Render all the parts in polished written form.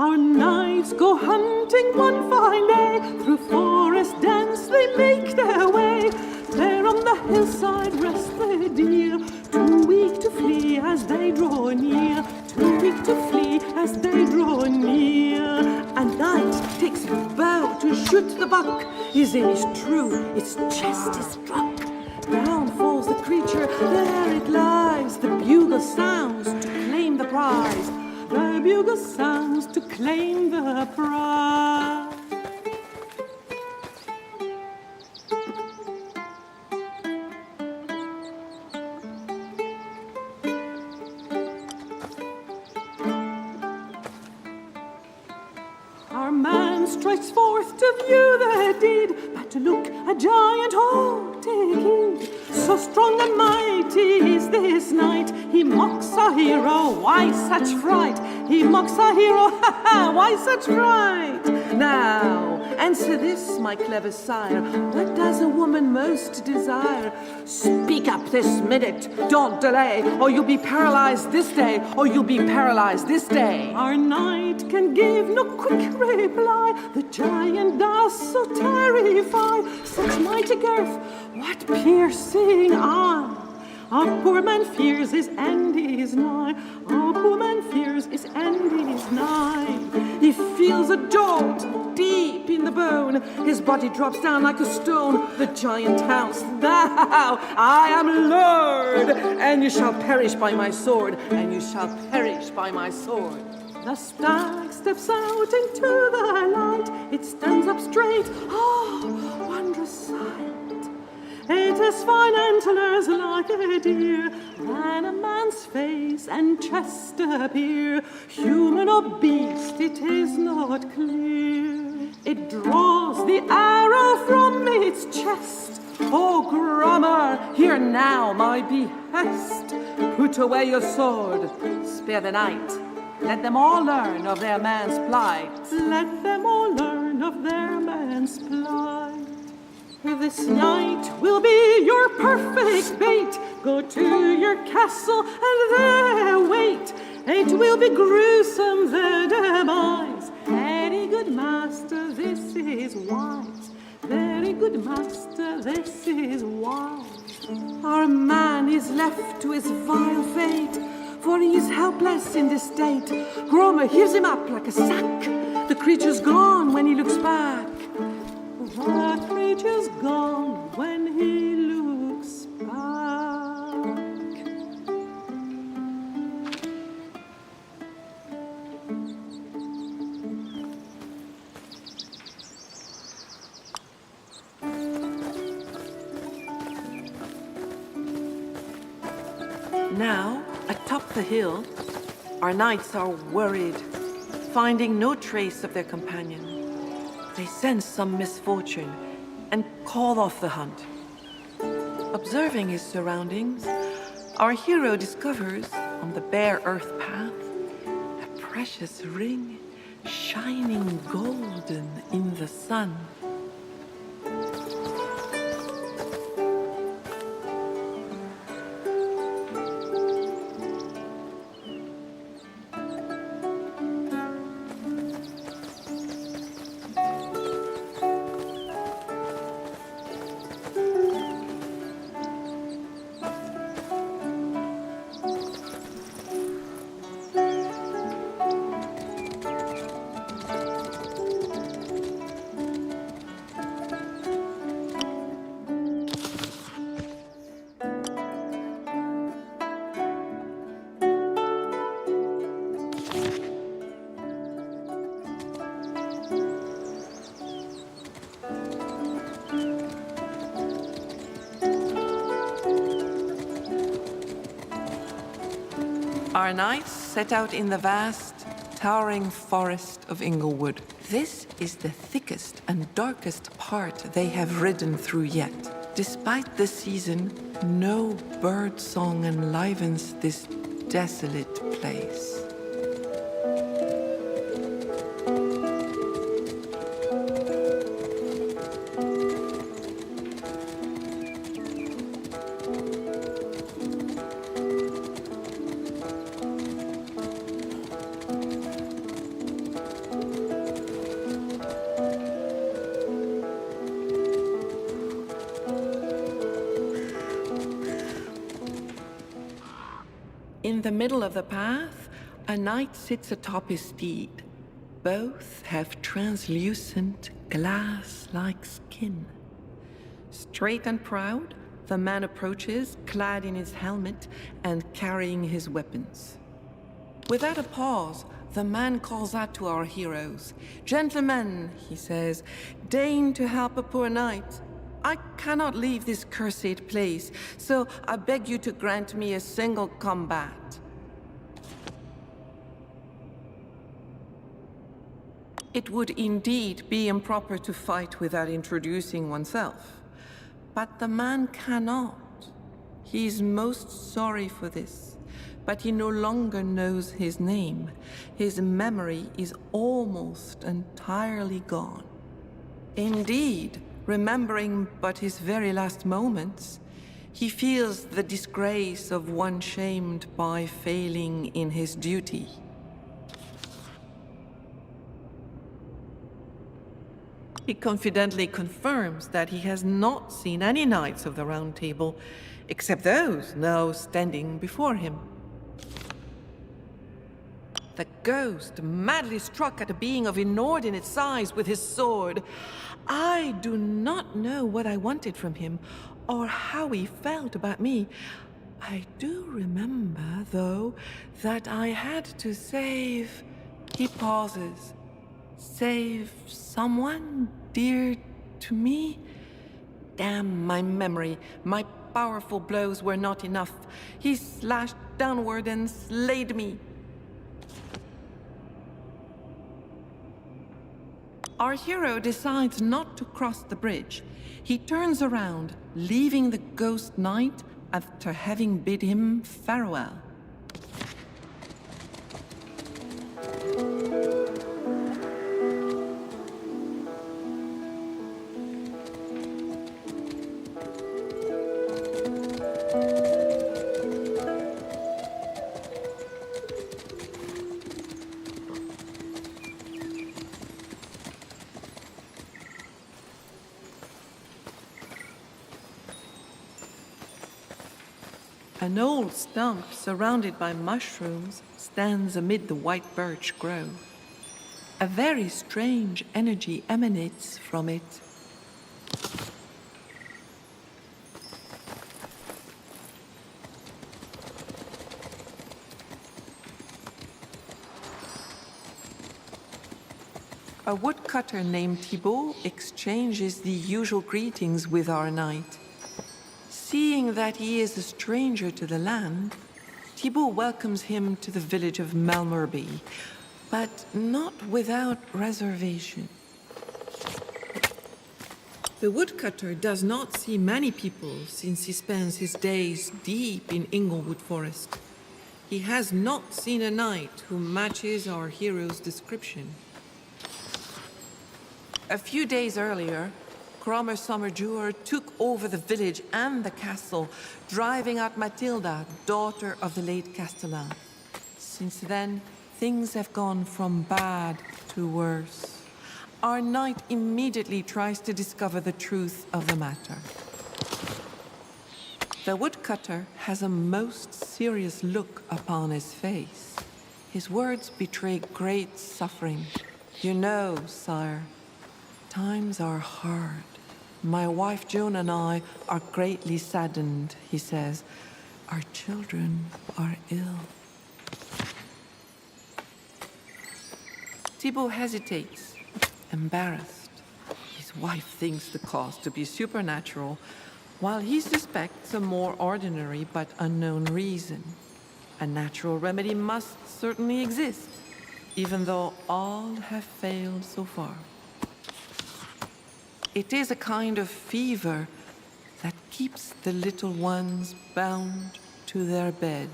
Our knights go hunting one fine day, through forest dense they make their way. There on the hillside rest the deer, too weak to flee as they draw near, too weak to flee as they draw near. A knight takes a bow to shoot the buck, his aim is true, its chest is struck. Down falls the creature, there it lies, the bugle sounds to claim the prize. The bugle sounds to claim the prize. Our man strikes forth to view the deed, but to look a giant, oh, take heed. So strong and mighty is this knight, he mocks a hero, why such fright? He mocks a hero, ha ha, why such fright? Now, answer this, my clever sire, what does a woman most desire? Speak up this minute, don't delay, or you'll be paralyzed this day, or you'll be paralyzed this day. Our knight can give no quick reply, the giant does so terrify. Such mighty girth, what piercing eye! Our poor man fears his end is nigh. Our poor man fears his end is nigh. He feels a jolt deep in the bone. His body drops down like a stone. The giant hounds, thou, I am Lord, and you shall perish by my sword, and you shall perish by my sword. The stag steps out into the light. It stands up straight, oh, wondrous sight. It has fine antlers like a deer, than a man's face and chest appear. Human or beast, it is not clear. It draws the arrow from its chest. Oh, Grummer, hear now my behest. Put away your sword, spare the night. Let them all learn of their man's plight. Let them all learn of their man's plight. This night will be your perfect bait. Go to your castle and there wait. It will be gruesome, the demise. Very good master, this is wise. Very good master, this is wise. Our man is left to his vile fate, for he is helpless in this state. Gromer heaves him up like a sack. The creature's gone when he looks back. The creature's gone when he looks back. Now, atop the hill, our knights are worried, finding no trace of their companion. They sense some misfortune and call off the hunt. Observing his surroundings, our hero discovers on the bare earth path a precious ring shining golden in the sun. Our knights set out in the vast, towering forest of Inglewood. This is the thickest and darkest part they have ridden through yet. Despite the season, no bird song enlivens this desolate place. In the middle of the path, a knight sits atop his steed. Both have translucent, glass-like skin. Straight and proud, the man approaches, clad in his helmet and carrying his weapons. Without a pause, the man calls out to our heroes. "Gentlemen," he says, "deign to help a poor knight. I cannot leave this cursed place, so I beg you to grant me a single combat." It would indeed be improper to fight without introducing oneself. But the man cannot. He is most sorry for this, but he no longer knows his name. His memory is almost entirely gone. Indeed, remembering but his very last moments, he feels the disgrace of one shamed by failing in his duty. He confidently confirms that he has not seen any knights of the Round Table, except those now standing before him. The ghost madly struck at a being of inordinate size with his sword. I do not know what I wanted from him, or how he felt about me. I do remember, though, that I had to save... He pauses. Save someone dear to me? Damn my memory. My powerful blows were not enough. He slashed downward and slayed me. Our hero decides not to cross the bridge. He turns around, leaving the ghost knight after having bid him farewell. An old stump surrounded by mushrooms stands amid the white birch grove. A very strange energy emanates from it. A woodcutter named Thibault exchanges the usual greetings with our knight. Seeing that he is a stranger to the land, Thibault welcomes him to the village of Malmurby, but not without reservation. The woodcutter does not see many people since he spends his days deep in Inglewood Forest. He has not seen a knight who matches our hero's description. A few days earlier, Cromer Sommerjeur took over the village and the castle, driving out Matilda, daughter of the late Castellan. Since then, things have gone from bad to worse. Our knight immediately tries to discover the truth of the matter. The woodcutter has a most serious look upon his face. His words betray great suffering. "You know, sire, times are hard. My wife Joan and I are greatly saddened," he says. "Our children are ill." Thibault hesitates, embarrassed. His wife thinks the cause to be supernatural, while he suspects a more ordinary but unknown reason. A natural remedy must certainly exist, even though all have failed so far. It is a kind of fever that keeps the little ones bound to their bed.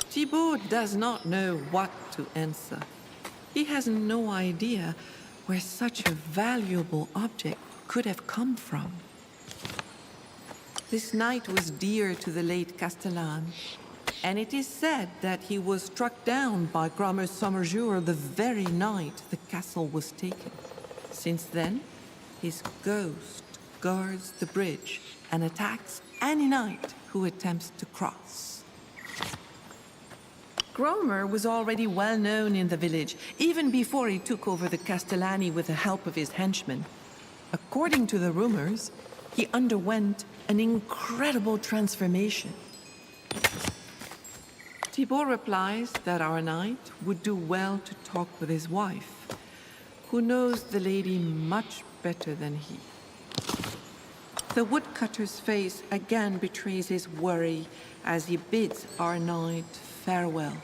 Thibault does not know what to answer. He has no idea where such a valuable object could have come from. This knight was dear to the late Castellan, and it is said that he was struck down by Cromer Sommerjeur the very night the castle was taken. Since then, his ghost guards the bridge and attacks any knight who attempts to cross. Gromer was already well known in the village, even before he took over the Castellani with the help of his henchmen. According to the rumors, he underwent an incredible transformation. Thibault replies that our knight would do well to talk with his wife, who knows the lady much better than he. The woodcutter's face again betrays his worry as he bids our knight farewell.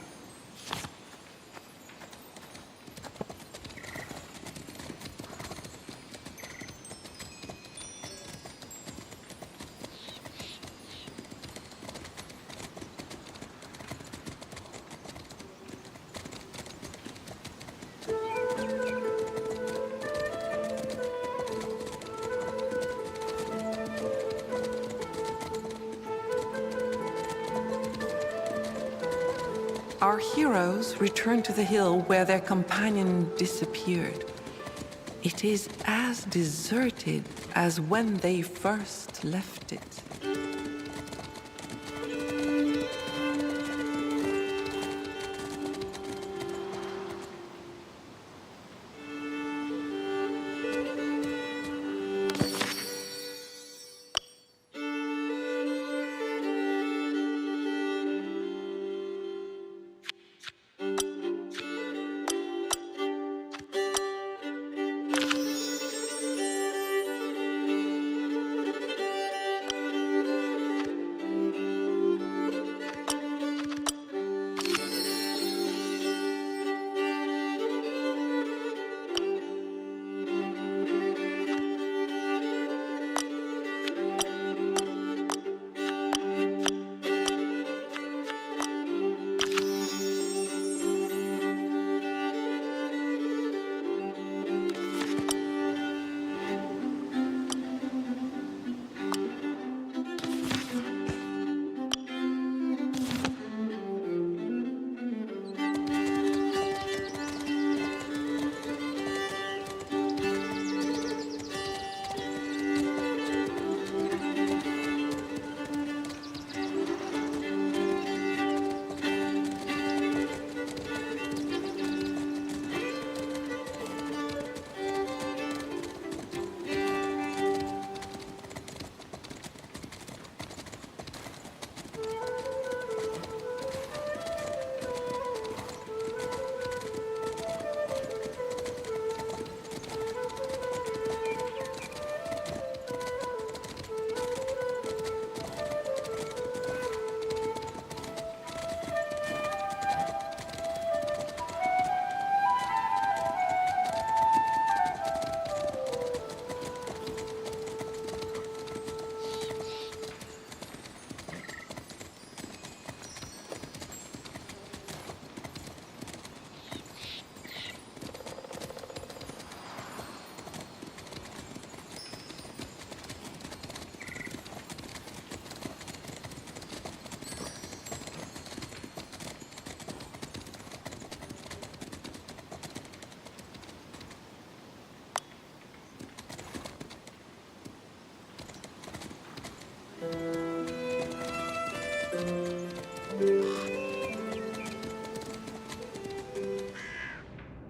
Our heroes return to the hill where their companion disappeared. It is as deserted as when they first left it.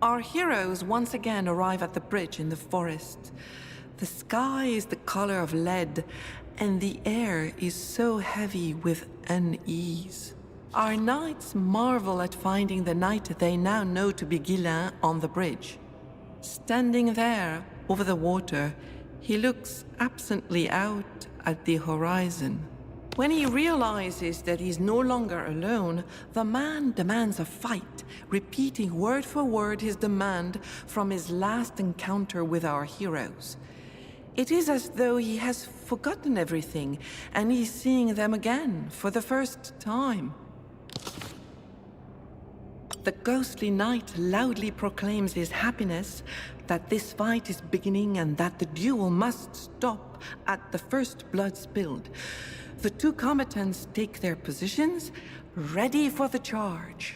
Our heroes once again arrive at the bridge in the forest. The sky is the color of lead, and the air is so heavy with unease. Our knights marvel at finding the knight they now know to be Guillain on the bridge. Standing there, over the water, he looks absently out at the horizon. When he realizes that he's no longer alone, the man demands a fight, repeating word for word his demand from his last encounter with our heroes. It is as though he has forgotten everything, and he's seeing them again for the first time. The ghostly knight loudly proclaims his happiness that this fight is beginning and that the duel must stop at the first blood spilled. The two combatants take their positions, ready for the charge.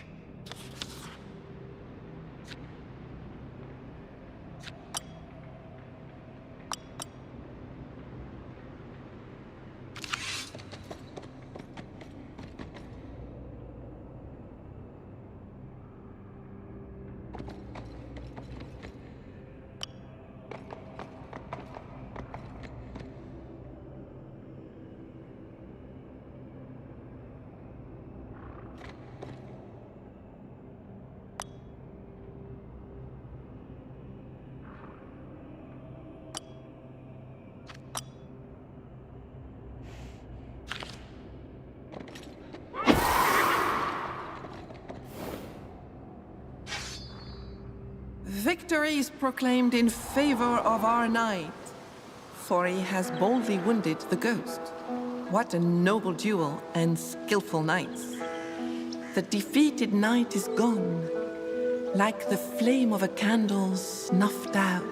Victory is proclaimed in favor of our knight, for he has boldly wounded the ghost. What a noble duel and skillful knights. The defeated knight is gone, like the flame of a candle snuffed out.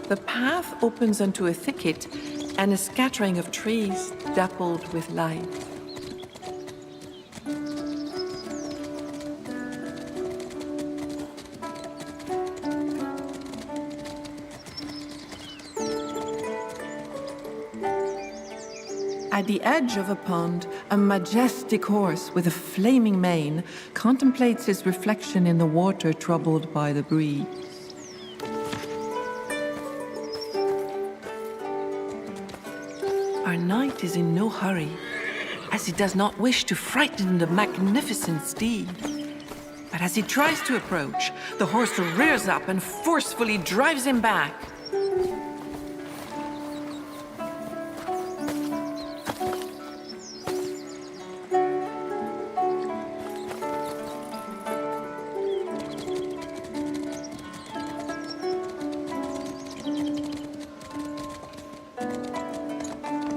The path opens onto a thicket and a scattering of trees dappled with light. At the edge of a pond, a majestic horse with a flaming mane contemplates his reflection in the water troubled by the breeze. Our knight is in no hurry, as he does not wish to frighten the magnificent steed. But as he tries to approach, the horse rears up and forcefully drives him back.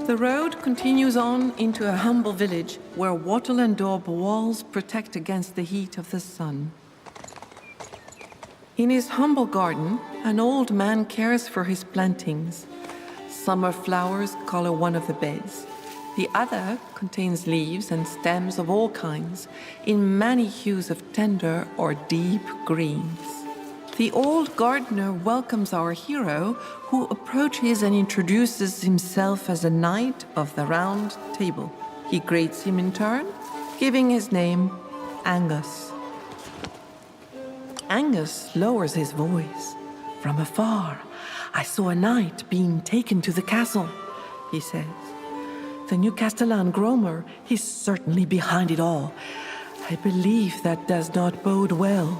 The road continues on into a humble village where wattle and daub walls protect against the heat of the sun. In his humble garden, an old man cares for his plantings. Summer flowers color one of the beds. The other contains leaves and stems of all kinds, in many hues of tender or deep greens. The old gardener welcomes our hero, who approaches and introduces himself as a knight of the Round Table. He greets him in turn, giving his name Angus. Angus lowers his voice. "From afar, I saw a knight being taken to the castle," he says. "The new Castellan Gromer is certainly behind it all. I believe that does not bode well."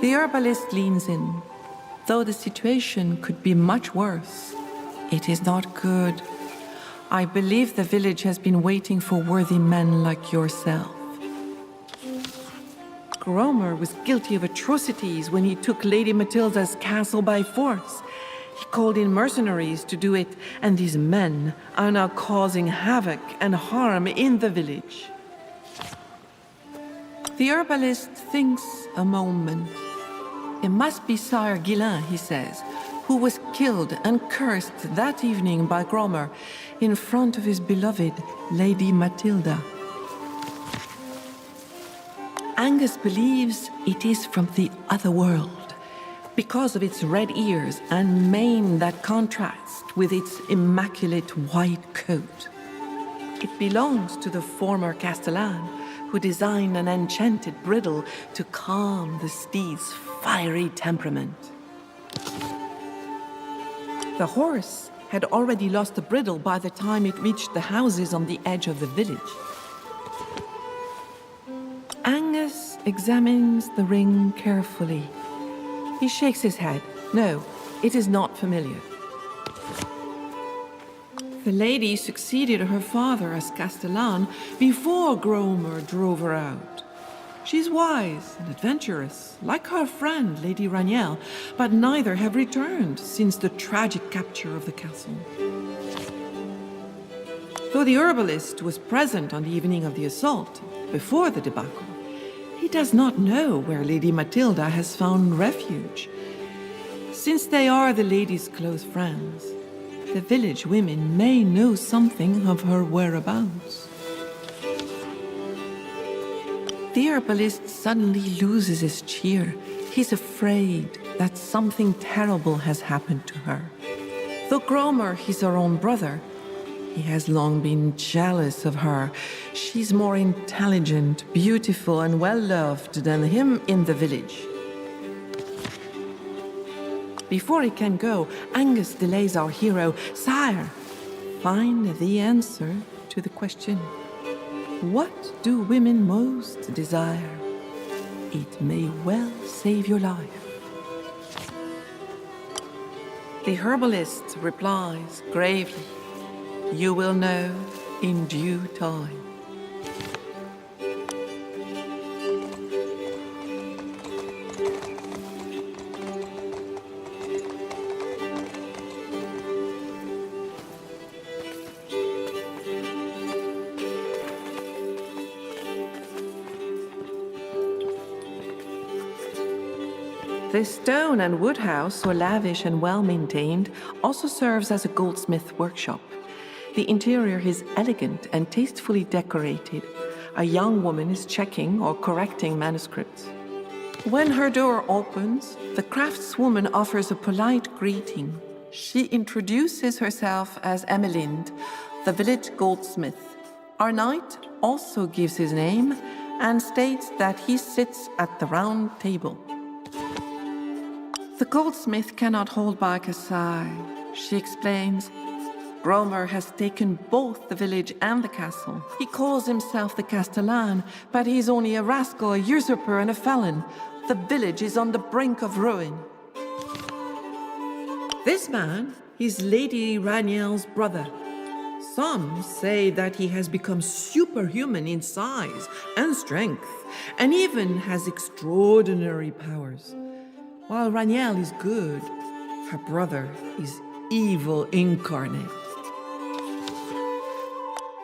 The herbalist leans in. Though the situation could be much worse, it is not good. I believe the village has been waiting for worthy men like yourself. Gromer was guilty of atrocities when he took Lady Matilda's castle by force. He called in mercenaries to do it, and these men are now causing havoc and harm in the village. The herbalist thinks a moment. It must be Sire Guillain, he says, who was killed and cursed that evening by Gromer in front of his beloved Lady Matilda. Angus believes it is from the other world because of its red ears and mane that contrasts with its immaculate white coat. It belongs to the former Castellan, who designed an enchanted bridle to calm the steed's fiery temperament. The horse had already lost the bridle by the time it reached the houses on the edge of the village. Angus examines the ring carefully. He shakes his head. No, it is not familiar. The lady succeeded her father as Castellan before Gromer drove her out. She's wise and adventurous, like her friend, Lady Raniel, but neither have returned since the tragic capture of the castle. Though the herbalist was present on the evening of the assault, before the debacle, he does not know where Lady Matilda has found refuge. Since they are the lady's close friends, the village women may know something of her whereabouts. The herbalist suddenly loses his cheer. He's afraid that something terrible has happened to her. Though Gromer is her own brother, he has long been jealous of her. She's more intelligent, beautiful, and well-loved than him in the village. Before he can go, Angus delays our hero. "Sire, find the answer to the question. What do women most desire? It may well save your life." The herbalist replies gravely, "You will know in due time." The stone and wood house, so lavish and well-maintained, also serves as a goldsmith workshop. The interior is elegant and tastefully decorated. A young woman is checking or correcting manuscripts. When her door opens, the craftswoman offers a polite greeting. She introduces herself as Emelind, the village goldsmith. Our knight also gives his name and states that he sits at the round table. The goldsmith cannot hold back a sigh. She explains, "Gromer has taken both the village and the castle. He calls himself the Castellan, but he's only a rascal, a usurper, and a felon. The village is on the brink of ruin." This man is Lady Raniel's brother. Some say that he has become superhuman in size and strength, and even has extraordinary powers. While Raniel is good, her brother is evil incarnate.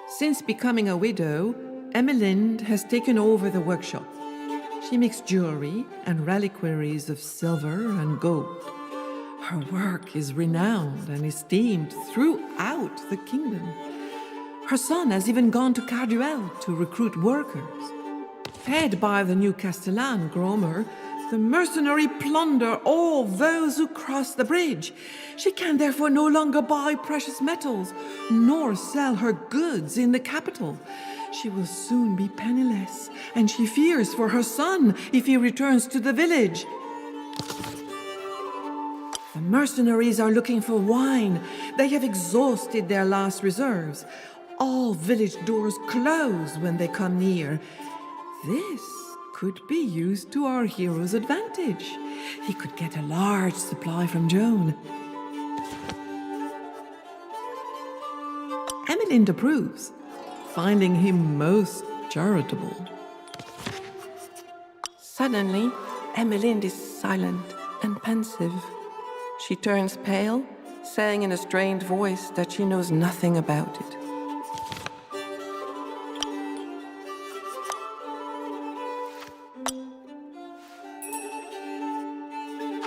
Since becoming a widow, Emelind has taken over the workshop. She makes jewelry and reliquaries of silver and gold. Her work is renowned and esteemed throughout the kingdom. Her son has even gone to Carduel to recruit workers. Fed by the new Castellan, Gromer, the mercenary plunder all those who cross the bridge. She can therefore no longer buy precious metals, nor sell her goods in the capital. She will soon be penniless, and she fears for her son if he returns to the village. The mercenaries are looking for wine. They have exhausted their last reserves. All village doors close when they come near. This could be used to our hero's advantage. He could get a large supply from Joan. Emelind approves, finding him most charitable. Suddenly, Emelind is silent and pensive. She turns pale, saying in a strained voice that she knows nothing about it.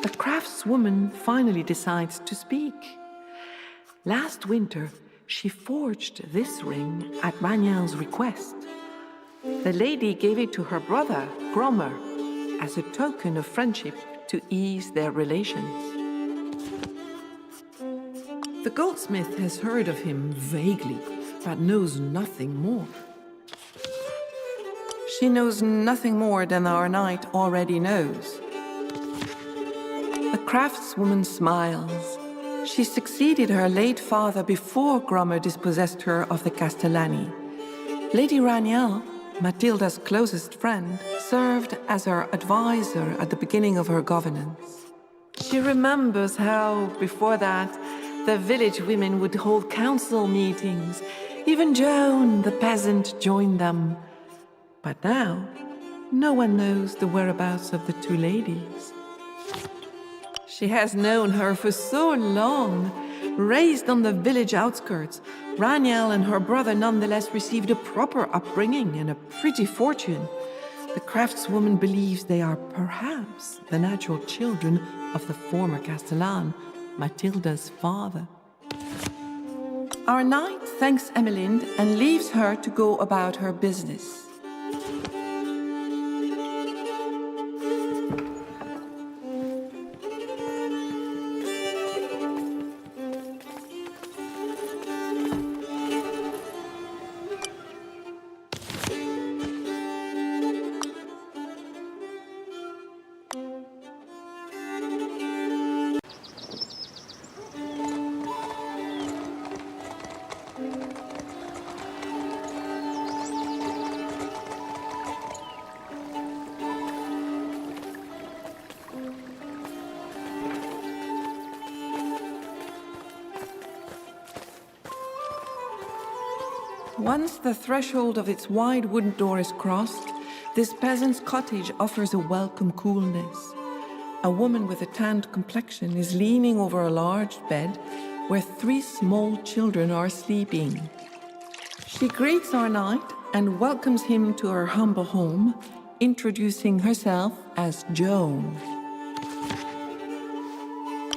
The craftswoman finally decides to speak. Last winter, she forged this ring at Raniel's request. The lady gave it to her brother, Gromer, as a token of friendship to ease their relations. The goldsmith has heard of him vaguely, but knows nothing more. She knows nothing more than our knight already knows. The craftswoman smiles. She succeeded her late father before Gromer dispossessed her of the Castellani. Lady Raniel, Matilda's closest friend, served as her advisor at the beginning of her governance. She remembers how, before that, the village women would hold council meetings. Even Joan, the peasant, joined them. But now, no one knows the whereabouts of the two ladies. She has known her for so long. Raised on the village outskirts, Raniel and her brother nonetheless received a proper upbringing and a pretty fortune. The craftswoman believes they are perhaps the natural children of the former Castellan, Matilda's father. Our knight thanks Emelind and leaves her to go about her business. Once the threshold of its wide wooden door is crossed, this peasant's cottage offers a welcome coolness. A woman with a tanned complexion is leaning over a large bed where 3 small children are sleeping. She greets our knight and welcomes him to her humble home, introducing herself as Joan.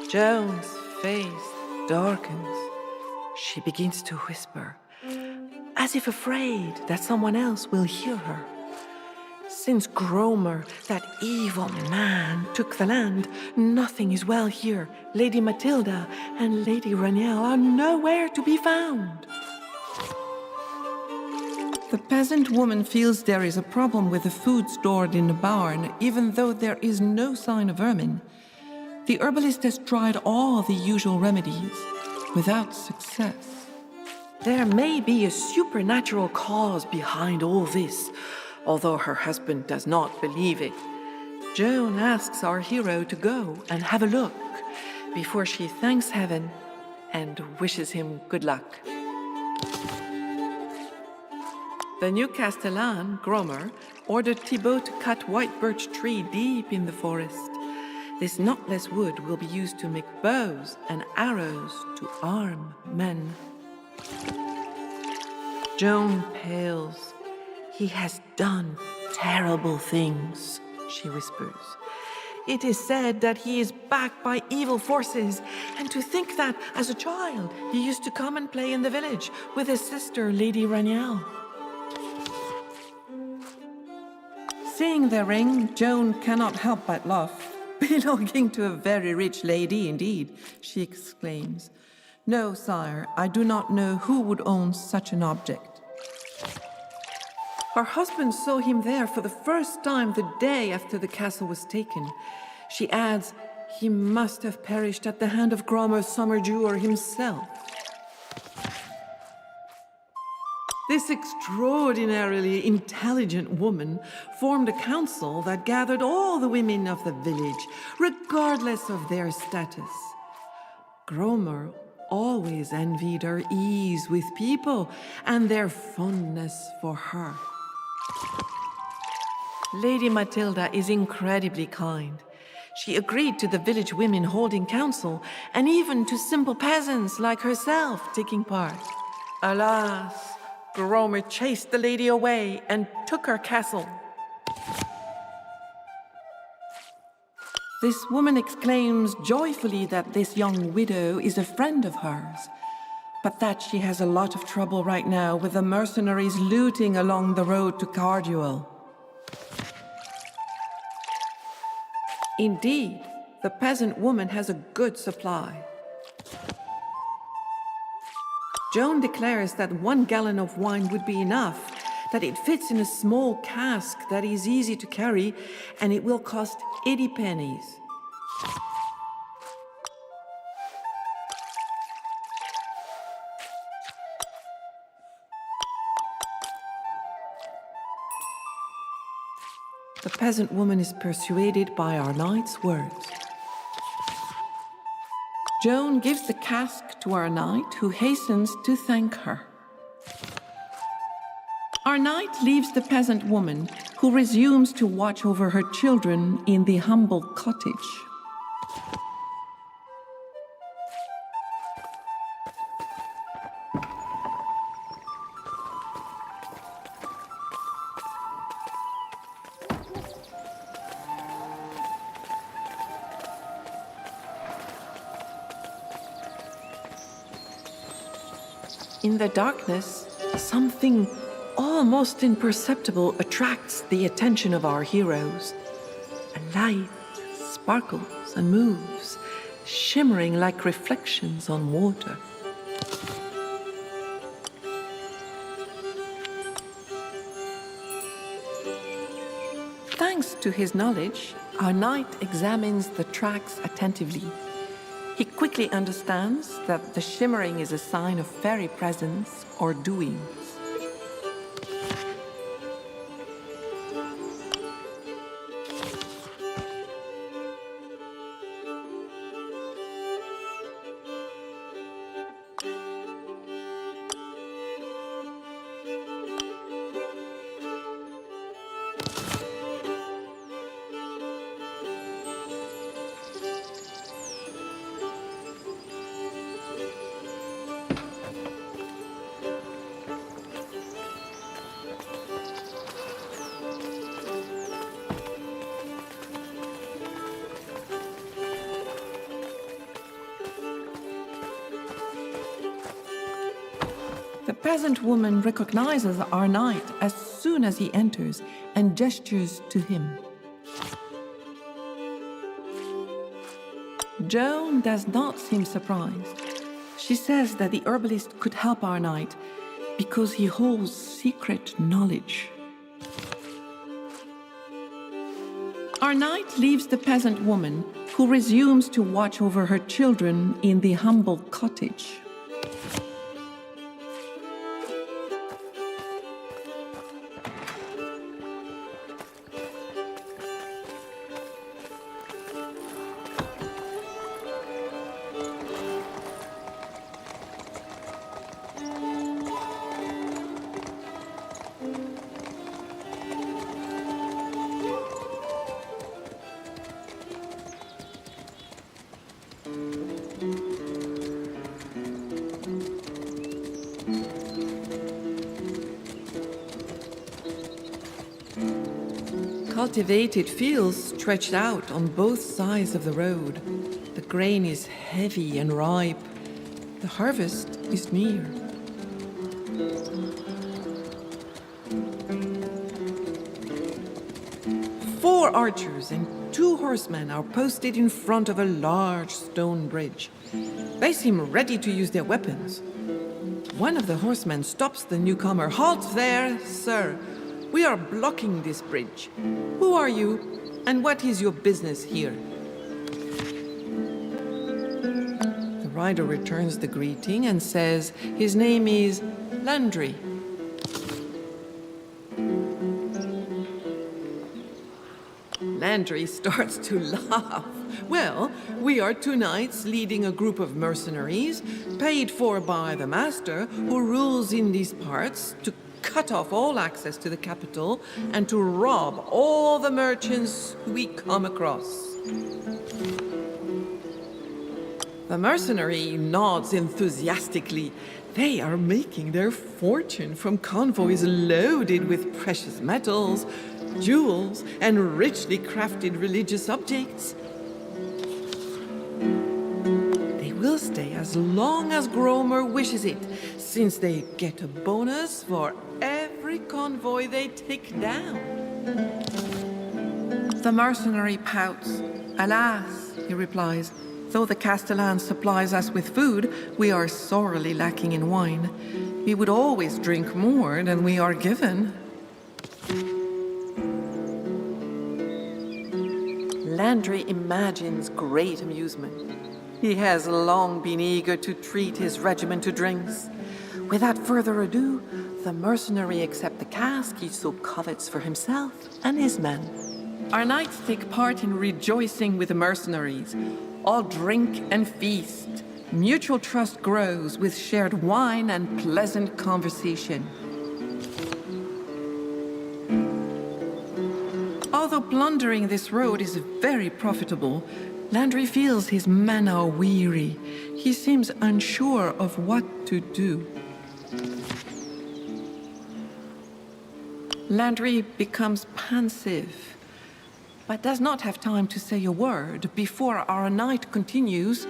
Joan's face darkens. She begins to whisper, as if afraid that someone else will hear her. Since Gromer, that evil man, took the land, nothing is well here. Lady Matilda and Lady Raniel are nowhere to be found. The peasant woman feels there is a problem with the food stored in the barn, even though there is no sign of vermin. The herbalist has tried all the usual remedies, without success. There may be a supernatural cause behind all this, although her husband does not believe it. Joan asks our hero to go and have a look before she thanks heaven and wishes him good luck. The new Castellan, Gromer, ordered Thibaut to cut white birch tree deep in the forest. This knotless wood will be used to make bows and arrows to arm men. Joan pales. He has done terrible things, she whispers. It is said that he is backed by evil forces, and to think that, as a child, he used to come and play in the village with his sister, Lady Raniel. Seeing the ring, Joan cannot help but laugh. Belonging to a very rich lady indeed, she exclaims. No, sire, I do not know who would own such an object. Her husband saw him there for the first time the day after the castle was taken. She adds, he must have perished at the hand of Gromer Summerjewer himself. This extraordinarily intelligent woman formed a council that gathered all the women of the village, regardless of their status. Gromer always envied her ease with people and their fondness for her. Lady Matilda is incredibly kind. She agreed to the village women holding council, and even to simple peasants like herself taking part. Alas, Gromer chased the lady away and took her castle. This woman exclaims joyfully that this young widow is a friend of hers, but that she has a lot of trouble right now with the mercenaries looting along the road to Carduel. Indeed, the peasant woman has a good supply. Joan declares that 1 gallon of wine would be enough, that it fits in a small cask that is easy to carry, and it will cost 80 pennies. The peasant woman is persuaded by our knight's words. Joan gives the cask to our knight, who hastens to thank her. Our knight leaves the peasant woman, who resumes to watch over her children in the humble cottage. In the darkness, something almost imperceptible attracts the attention of our heroes. A light sparkles and moves, shimmering like reflections on water. Thanks to his knowledge, our knight examines the tracks attentively. He quickly understands that the shimmering is a sign of fairy presence or doings. The peasant woman recognizes our knight as soon as he enters and gestures to him. Joan does not seem surprised. She says that the herbalist could help our knight because he holds secret knowledge. Our knight leaves the peasant woman, who resumes to watch over her children in the humble cottage. Cultivated fields stretched out on both sides of the road. The grain is heavy and ripe. The harvest is near. Four archers and 2 horsemen are posted in front of a large stone bridge. They seem ready to use their weapons. One of the horsemen stops the newcomer. "Halt there, sir! We are blocking this bridge. Who are you, and what is your business here?" The rider returns the greeting and says his name is Landry. Landry starts to laugh. "Well, we are 2 knights leading a group of mercenaries, paid for by the master, who rules in these parts, to cut off all access to the capital and to rob all the merchants we come across." The mercenary nods enthusiastically. They are making their fortune from convoys loaded with precious metals, jewels, and richly crafted religious objects. They will stay as long as Gromer wishes it, since they get a bonus for every convoy they take down. The mercenary pouts. "Alas," he replies, "though the Castellan supplies us with food, we are sorely lacking in wine. We would always drink more than we are given." Landry imagines great amusement. He has long been eager to treat his regiment to drinks. Without further ado, the mercenary accepts the cask he so covets for himself and his men. Our knights take part in rejoicing with the mercenaries. All drink and feast. Mutual trust grows with shared wine and pleasant conversation. Although plundering this road is very profitable, Landry feels his men are weary. He seems unsure of what to do. Landry becomes pensive, but does not have time to say a word before our knight continues.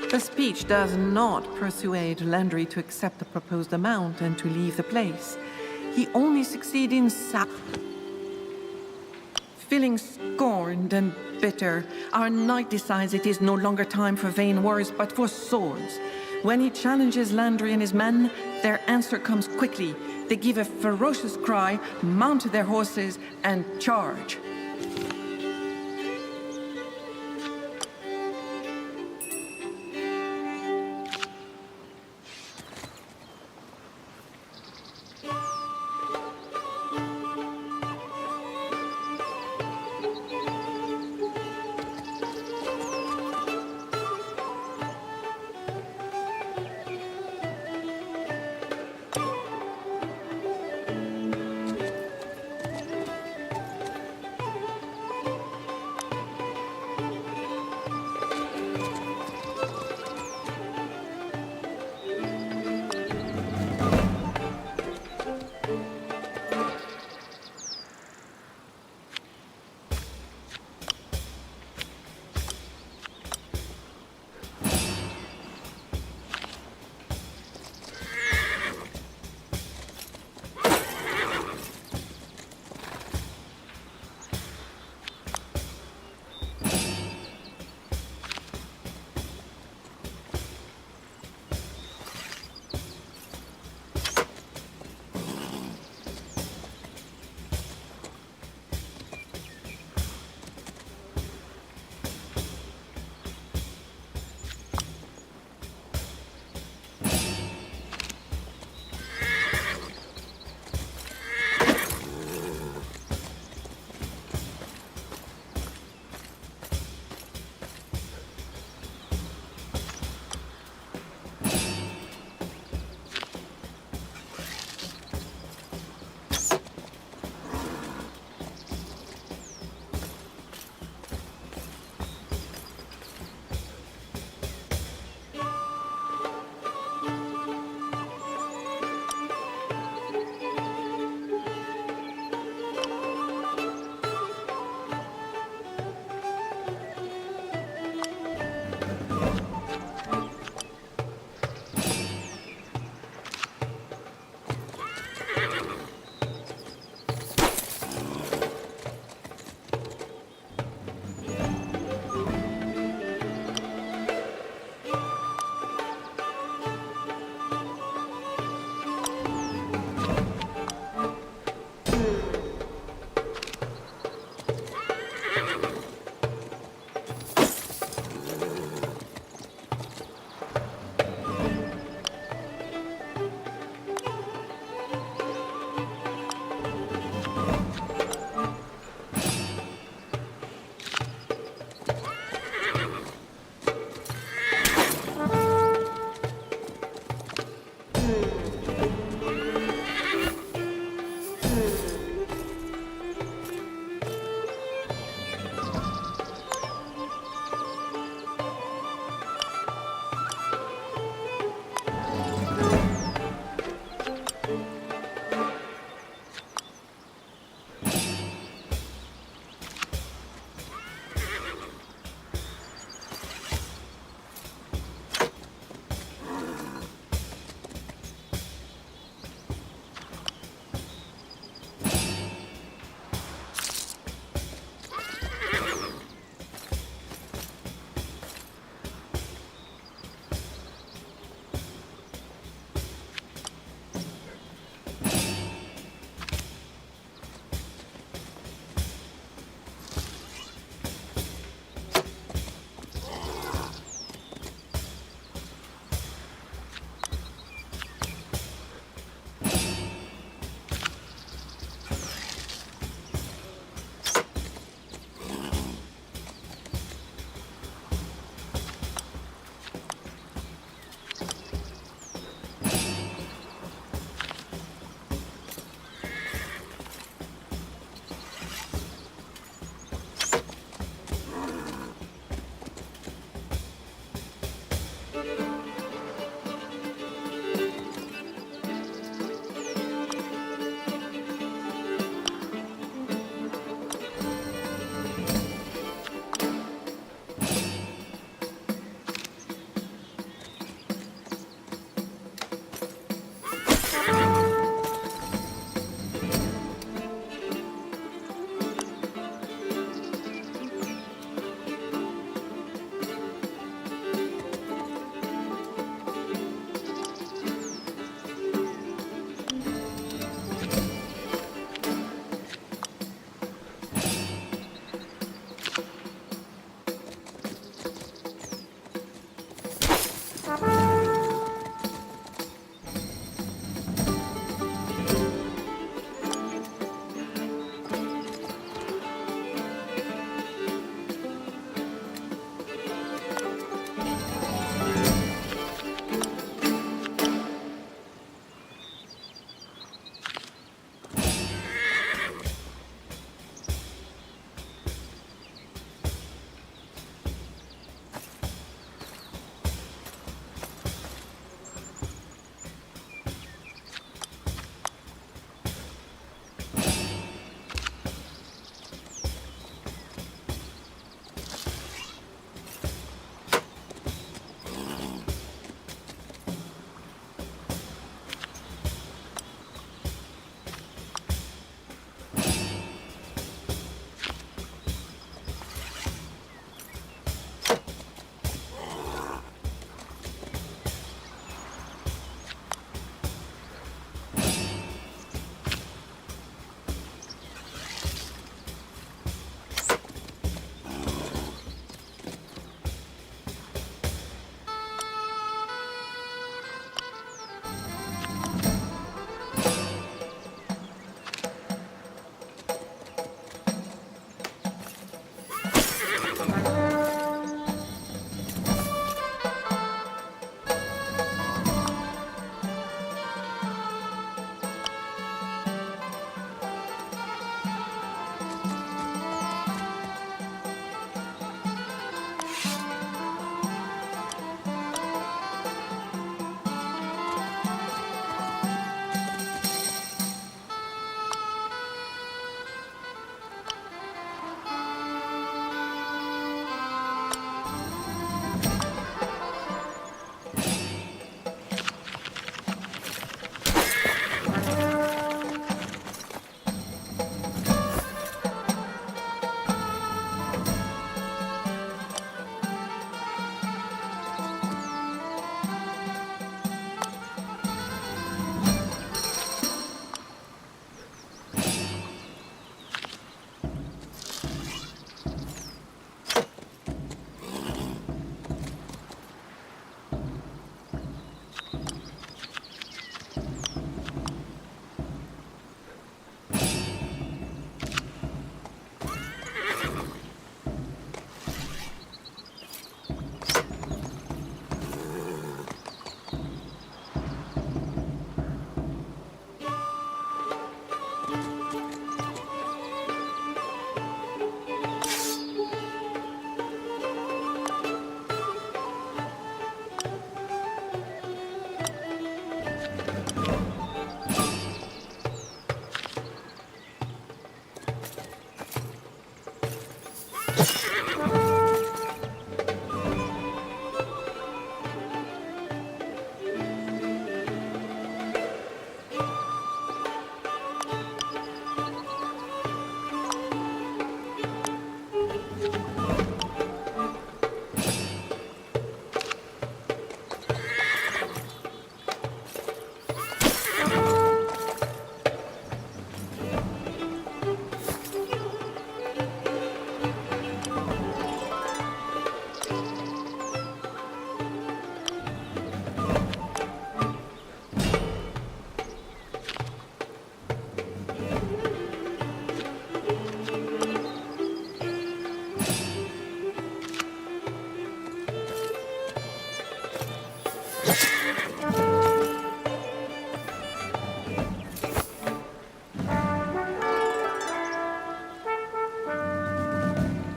The speech does not persuade Landry to accept the proposed amount and to leave the place. He only succeeds in feeling scorned and bitter, our knight decides it is no longer time for vain words, but for swords. When he challenges Landry and his men, their answer comes quickly. They give a ferocious cry, mount their horses, and charge.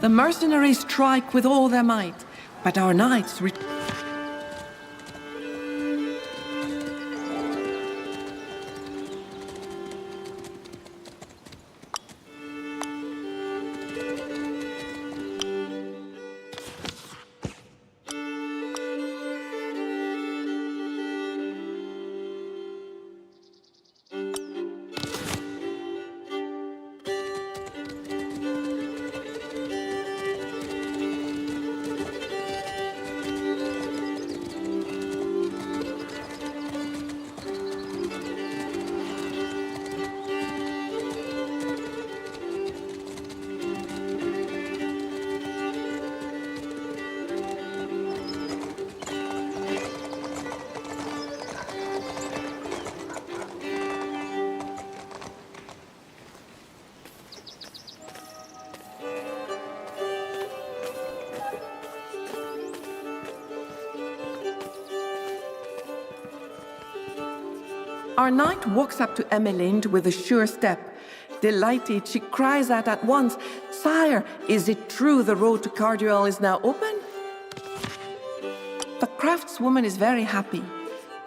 The mercenaries strike with all their might, but our knights Our knight walks up to Emmeline with a sure step. Delighted, she cries out at once, "Sire, is it true the road to Carduel is now open?" The craftswoman is very happy.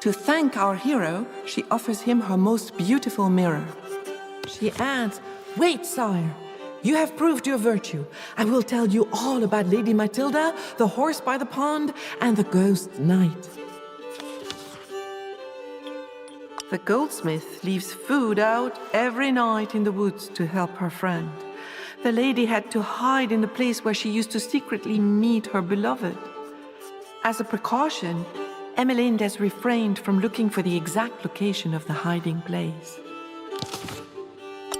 To thank our hero, she offers him her most beautiful mirror. She adds, "Wait, sire. You have proved your virtue. I will tell you all about Lady Matilda, the horse by the pond, and the ghost knight." The goldsmith leaves food out every night in the woods to help her friend. The lady had to hide in the place where she used to secretly meet her beloved. As a precaution, Emmeline has refrained from looking for the exact location of the hiding place.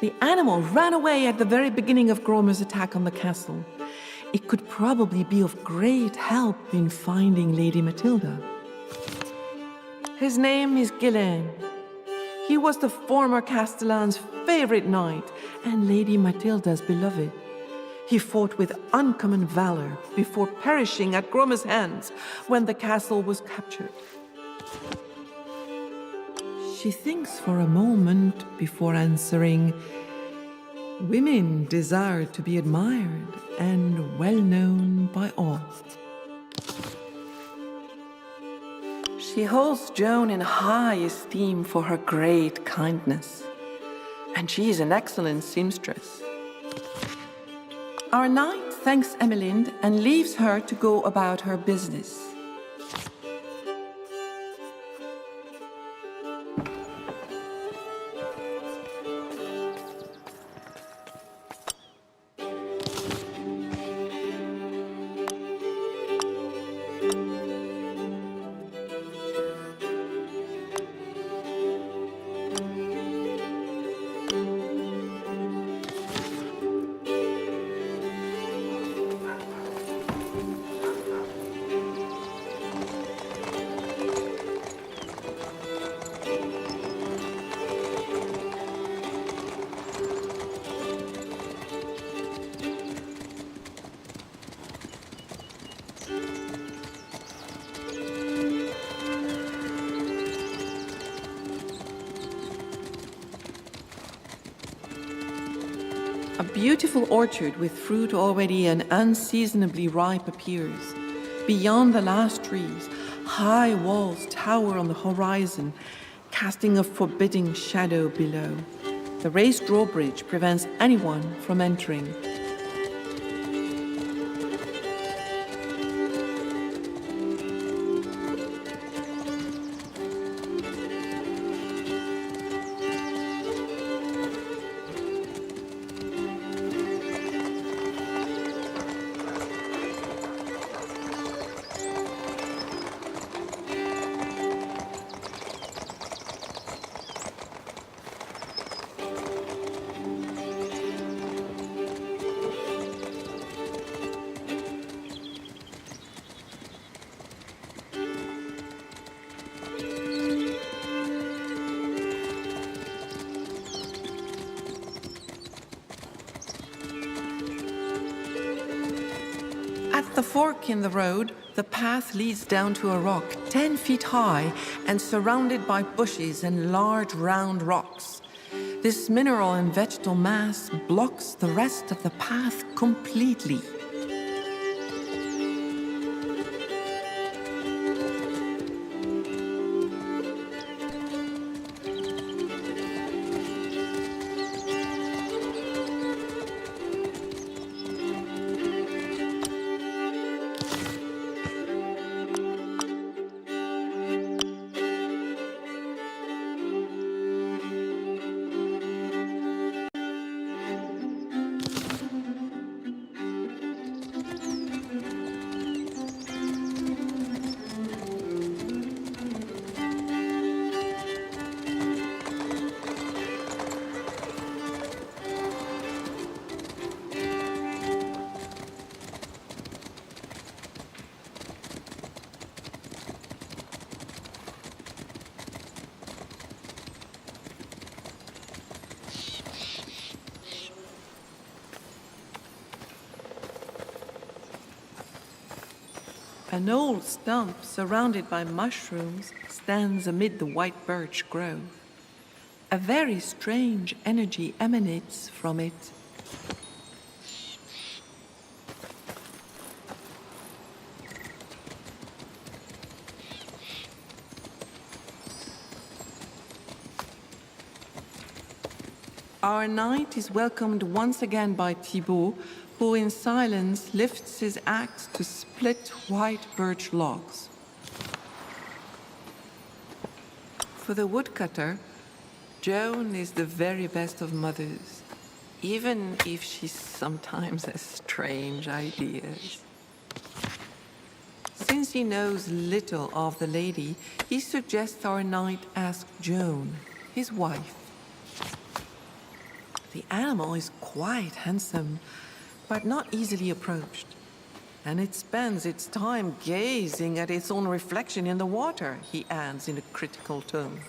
The animal ran away at the very beginning of Gromer's attack on the castle. It could probably be of great help in finding Lady Matilda. His name is Ghislaine. He was the former Castellan's favorite knight and Lady Matilda's beloved. He fought with uncommon valor before perishing at Gromer's hands when the castle was captured. She thinks for a moment before answering, "Women desire to be admired and well known by all." She holds Joan in high esteem for her great kindness, and she is an excellent seamstress. Our knight thanks Emmeline and leaves her to go about her business. A beautiful orchard with fruit already and unseasonably ripe appears. Beyond the last trees, high walls tower on the horizon, casting a forbidding shadow below. The raised drawbridge prevents anyone from entering. At the fork in the road, the path leads down to a rock 10 feet high and surrounded by bushes and large round rocks. This mineral and vegetal mass blocks the rest of the path completely. An old stump surrounded by mushrooms stands amid the white birch grove. A very strange energy emanates from it. Our knight is welcomed once again by Thibaut, who in silence lifts his axe to split white birch logs. For the woodcutter, Joan is the very best of mothers, even if she sometimes has strange ideas. Since he knows little of the lady, he suggests our knight ask Joan, his wife. The animal is quite handsome, but not easily approached. And it spends its time gazing at its own reflection in the water, he adds in a critical tone.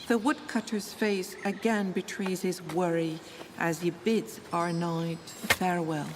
The woodcutter's face again betrays his worry as he bids our knight farewell.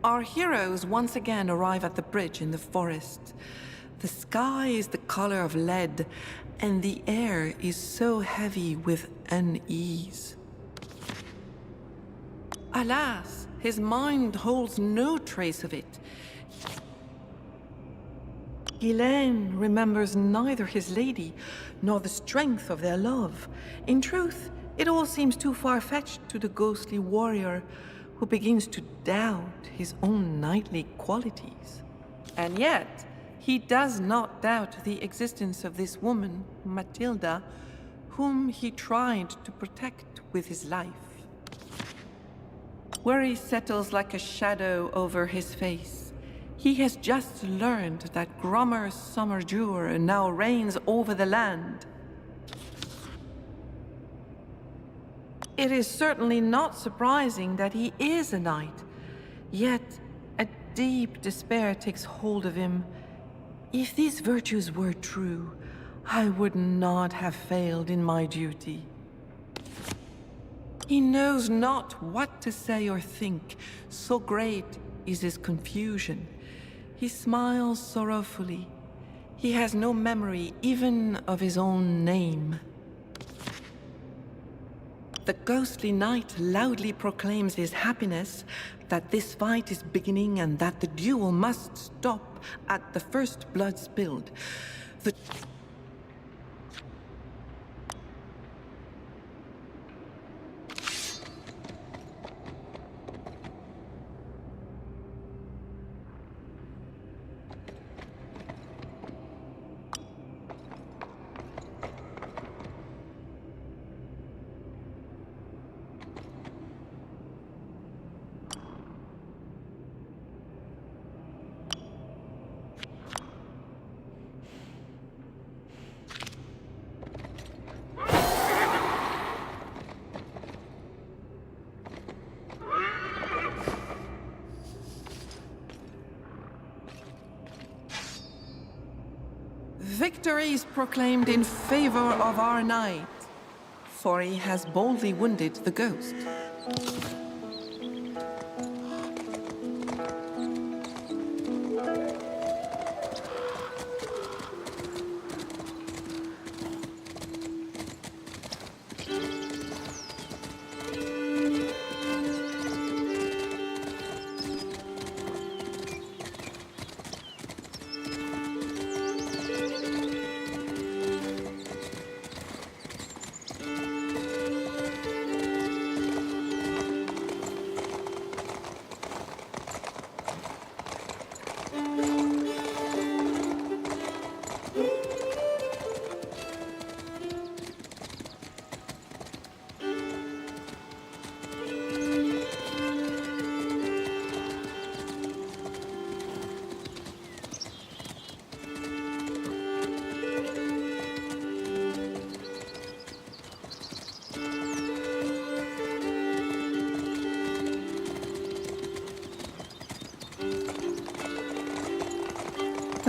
Our heroes once again arrive at the bridge in the forest. The sky is the color of lead, and the air is so heavy with unease. Alas, his mind holds no trace of it. Ghislaine remembers neither his lady nor the strength of their love. In truth, it all seems too far-fetched to the ghostly warrior who begins to doubt his own knightly qualities. And yet, he does not doubt the existence of this woman, Matilda, whom he tried to protect with his life. Worry settles like a shadow over his face. He has just learned that Grommer's summer Jure now reigns over the land. It is certainly not surprising that he is a knight, yet a deep despair takes hold of him. If these virtues were true, I would not have failed in my duty. He knows not what to say or think, so great is his confusion. He smiles sorrowfully. He has no memory even of his own name. The ghostly knight loudly proclaims his happiness that this fight is beginning and that the duel must stop at the first blood spilled. Victory is proclaimed in favor of our knight, for he has boldly wounded the ghost.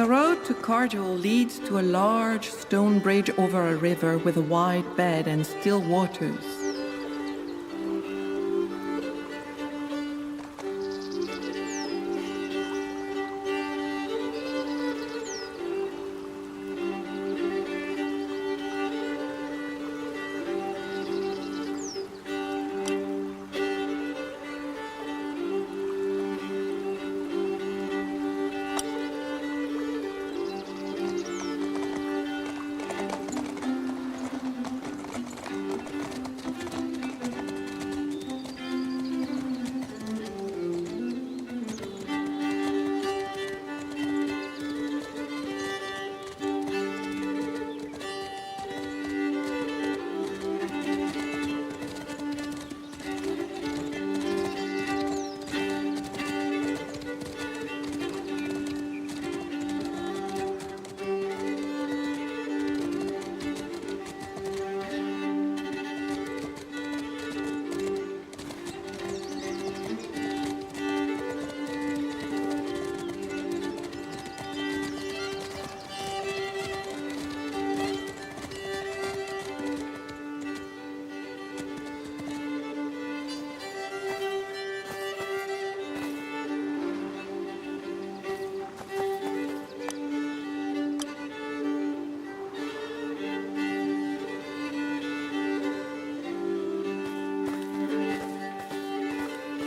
The road to Cardwell leads to a large stone bridge over a river with a wide bed and still waters.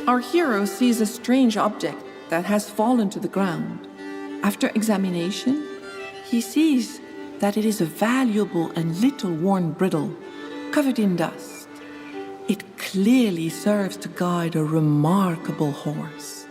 Our hero sees a strange object that has fallen to the ground. After examination, he sees that it is a valuable and little-worn riddle, covered in dust. It clearly serves to guide a remarkable horse.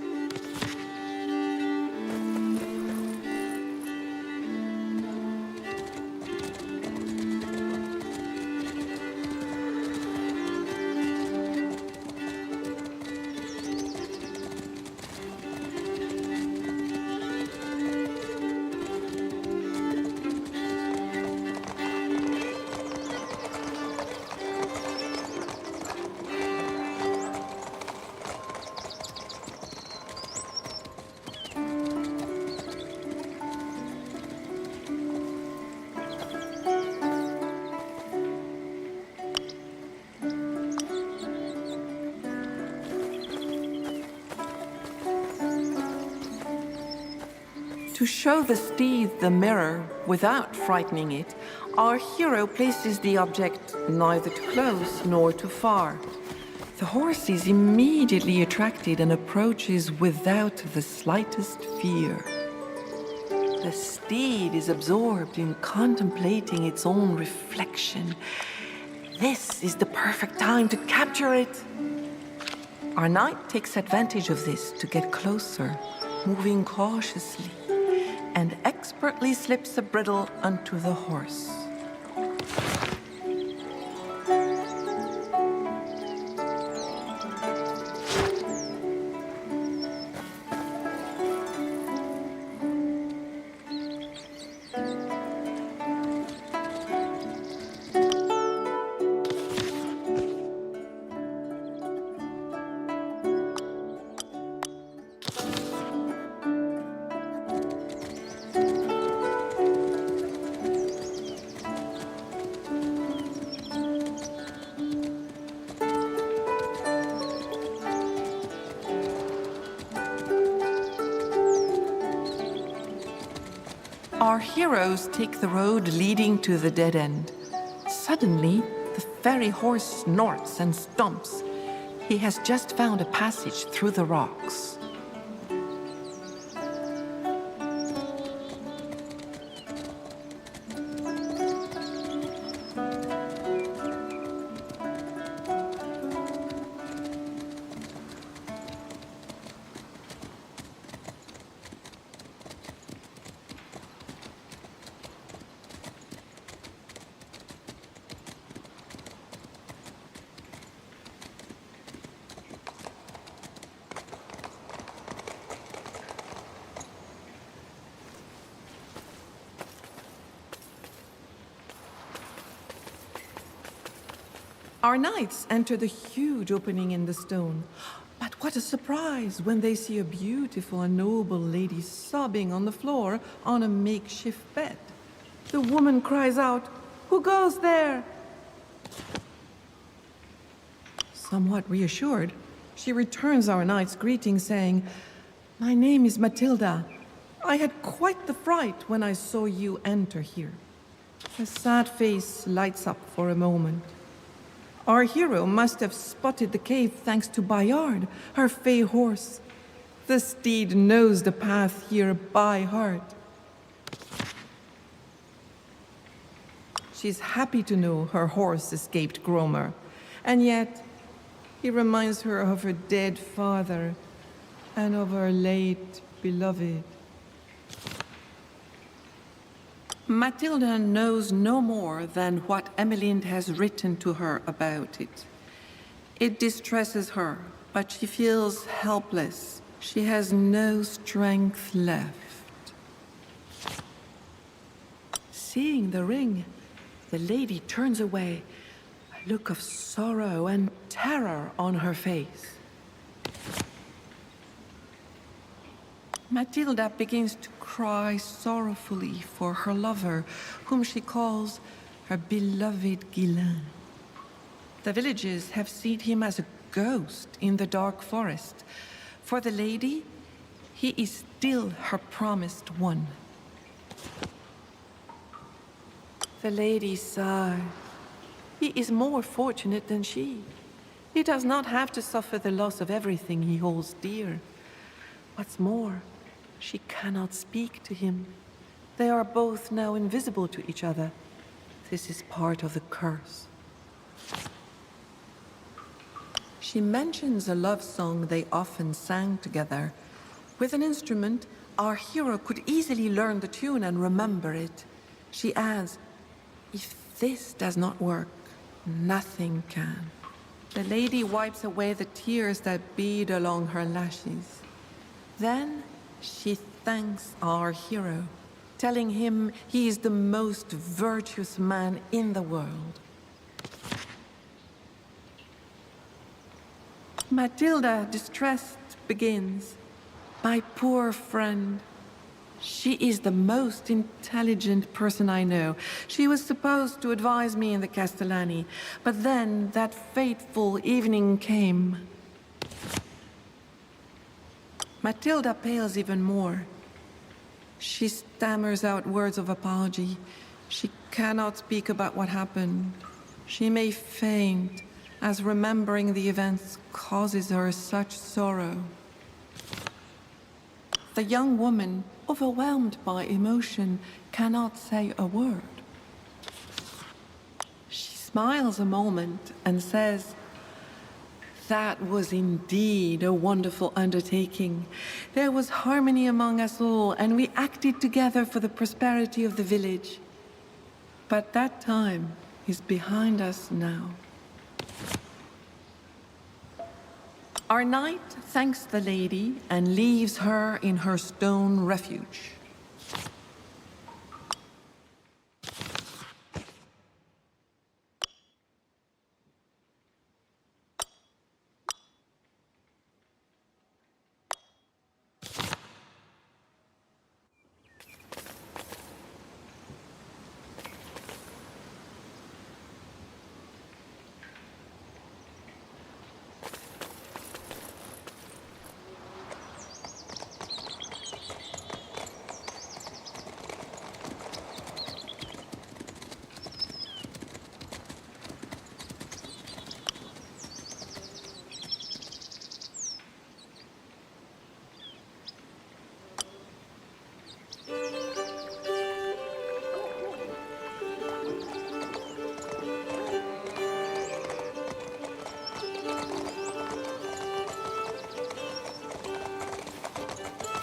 To show the steed the mirror without frightening it, our hero places the object neither too close nor too far. The horse is immediately attracted and approaches without the slightest fear. The steed is absorbed in contemplating its own reflection. This is the perfect time to capture it. Our knight takes advantage of this to get closer, moving cautiously, and expertly slips the bridle onto the horse. Our heroes take the road leading to the dead end. Suddenly, the fairy horse snorts and stomps. He has just found a passage through the rocks. Our knights enter the huge opening in the stone. But What a surprise when they see a beautiful and noble lady sobbing on the floor on a makeshift bed. The woman cries out, "Who goes there?" Somewhat reassured, she returns our knight's greeting, saying, "My name is Matilda. I had quite the fright when I saw you enter here." Her sad face lights up for a moment. Our hero must have spotted the cave thanks to Bayard, her fey horse. The steed knows the path here by heart. She's happy to know her horse escaped Gromer, and yet he reminds her of her dead father and of her late beloved. Matilda knows no more than what Emmeline has written to her about it. It distresses her, but she feels helpless. She has no strength left. Seeing the ring, the lady turns away, a look of sorrow and terror on her face. Matilda begins to cry sorrowfully for her lover, whom she calls her beloved Guilain. The villagers have seen him as a ghost in the dark forest. For the lady, he is still her promised one. The lady sighs. He is more fortunate than she. He does not have to suffer the loss of everything he holds dear. What's more, she cannot speak to him. They are both now invisible to each other. This is part of the curse. She mentions a love song they often sang together. With an instrument, our hero could easily learn the tune and remember it. She adds, "If this does not work, nothing can." The lady wipes away the tears that bead along her lashes. Then she thanks our hero, telling him he is the most virtuous man in the world. Matilda, distressed, begins, "My poor friend, she is the most intelligent person I know. She was supposed to advise me in the Castellani, but then that fateful evening came." Matilda pales even more. She stammers out words of apology. She cannot speak about what happened. She may faint, as remembering the events causes her such sorrow. The young woman, overwhelmed by emotion, cannot say a word. She smiles a moment and says, "That was indeed a wonderful undertaking. There was harmony among us all, and we acted together for the prosperity of the village. But that time is behind us now." Our knight thanks the lady and leaves her in her stone refuge.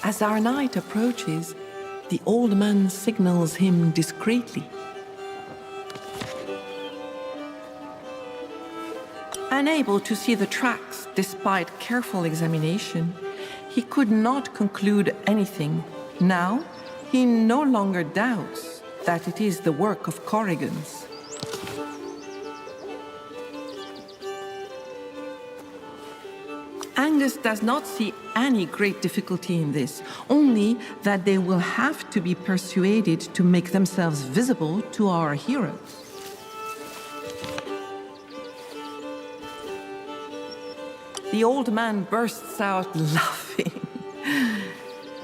As our knight approaches, the old man signals him discreetly. Unable to see the tracks despite careful examination, he could not conclude anything. Now, he no longer doubts that it is the work of Corrigans. Angus does not see any great difficulty in this, only that they will have to be persuaded to make themselves visible to our hero. The old man bursts out laughing.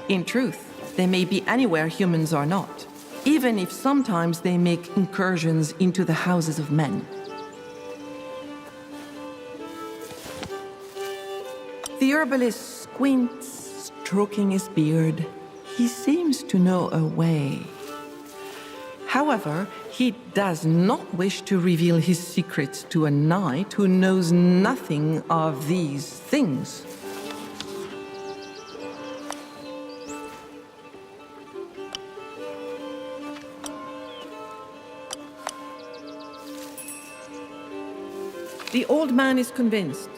In truth, they may be anywhere humans are not, even if sometimes they make incursions into the houses of men. The herbalist squints, stroking his beard. He seems to know a way. However, he does not wish to reveal his secrets to a knight who knows nothing of these things. The old man is convinced.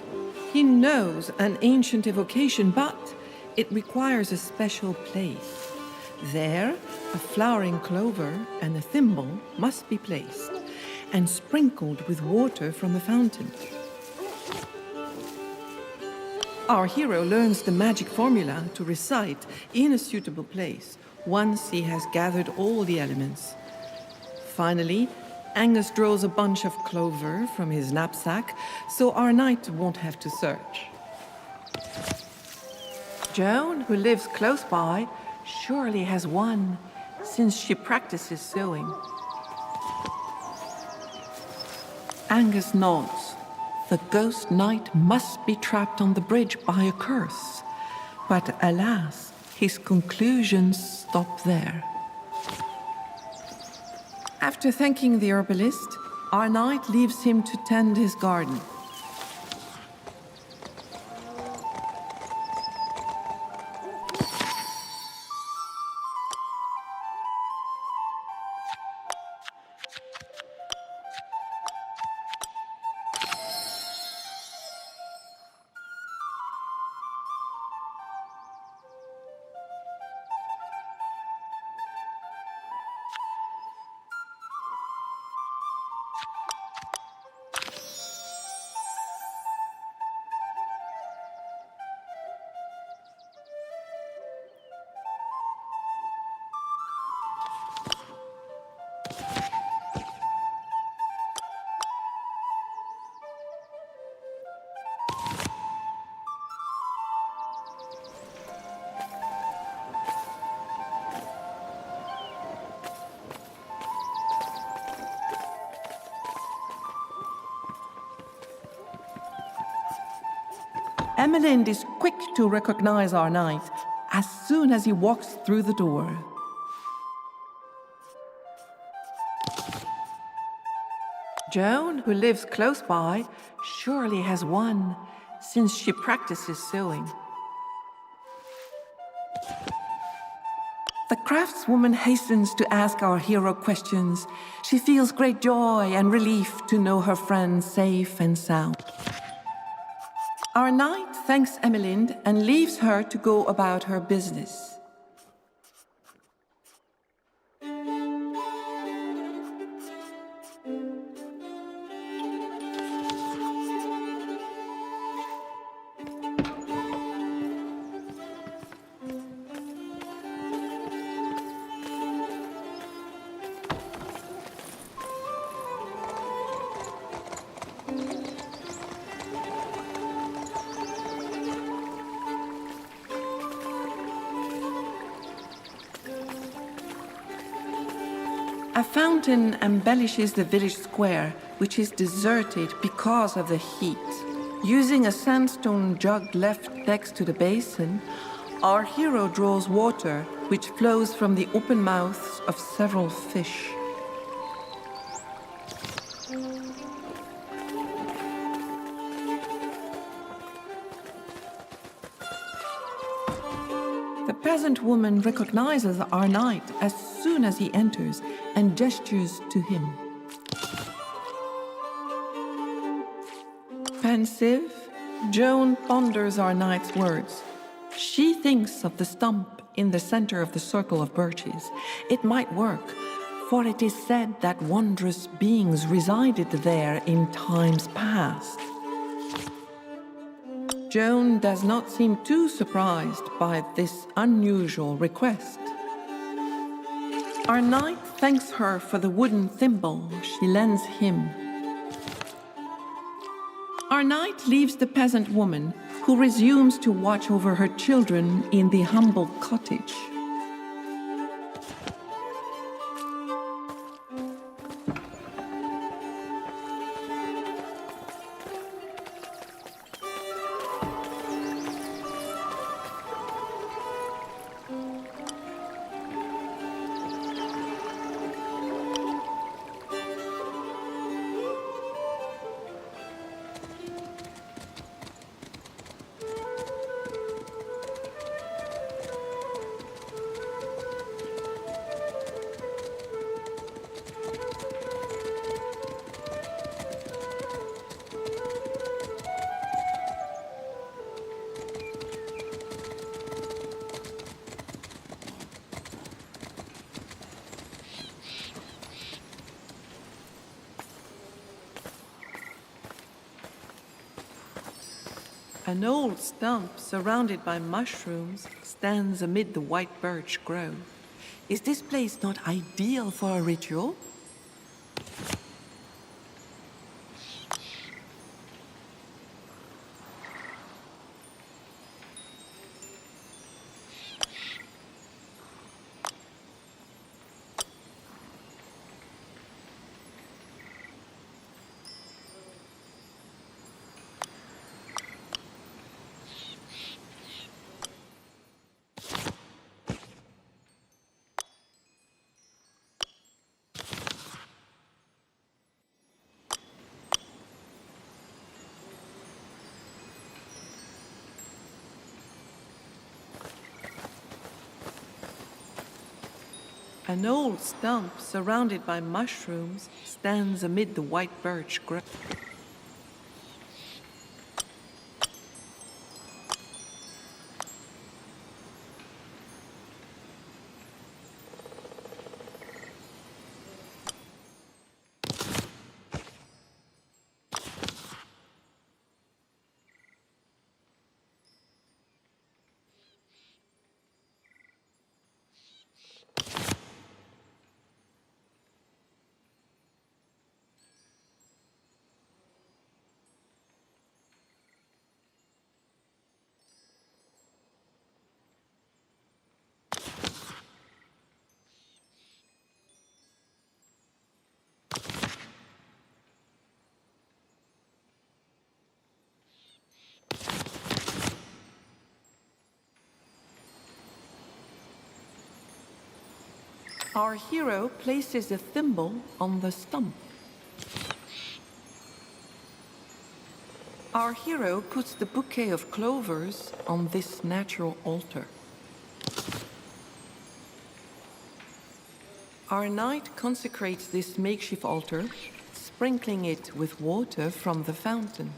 He knows an ancient evocation, but it requires a special place. There, a flowering clover and a thimble must be placed and sprinkled with water from a fountain. Our hero learns the magic formula to recite in a suitable place once he has gathered all the elements. Finally, Angus draws a bunch of clover from his knapsack, so our knight won't have to search. Joan, who lives close by, surely has one, since she practices sewing. Angus nods. The ghost knight must be trapped on the bridge by a curse. But alas, his conclusions stop there. After thanking the herbalist, our knight leaves him to tend his garden. Emelind is quick to recognize our knight as soon as he walks through the door. Joan, who lives close by, surely has one, since she practices sewing. The craftswoman hastens to ask our hero questions. She feels great joy and relief to know her friend safe and sound. Our knight thanks Emelind and leaves her to go about her business. A fountain embellishes the village square, which is deserted because of the heat. Using a sandstone jug left next to the basin, our hero draws water, which flows from the open mouths of several fish. The peasant woman recognizes our knight as soon as he enters and gestures to him. Pensive, Joan ponders our knight's words. She thinks of the stump in the center of the circle of birches. It might work, for it is said that wondrous beings resided there in times past. Joan does not seem too surprised by this unusual request. Our knight thanks her for the wooden thimble she lends him. Our knight leaves the peasant woman, who resumes to watch over her children in the humble cottage. An old stump surrounded by mushrooms stands amid the white birch grove. Is this place not ideal for a ritual? An old stump surrounded by mushrooms stands amid the white birch grove. Our hero places a thimble on the stump. Our hero puts the bouquet of clovers on this natural altar. Our knight consecrates this makeshift altar, sprinkling it with water from the fountain.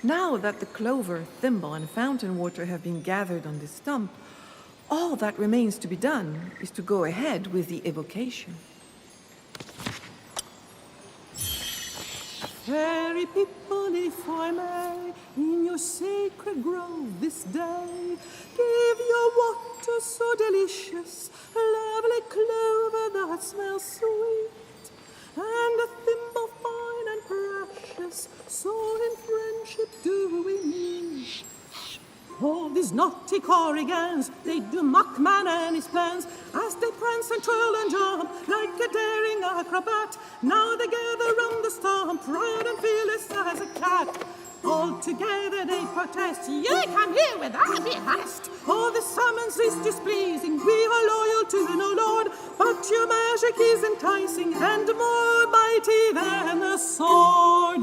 Now that the clover, thimble, and fountain water have been gathered on this stump, all that remains to be done is to go ahead with the evocation. Fairy people, if I may, in your sacred grove this day, give your water so delicious, a lovely clover that smells sweet, and a thimble fine and precious, so in friendship do we meet. All these naughty Corrigans, they do mock man and his plans, as they prance and twirl and jump like a daring acrobat. Now they gather round the stump, proud and fearless as a cat. All together they protest, "You come here without behest. All the summons is displeasing, we are loyal to no lord, but your magic is enticing and more mighty than a sword."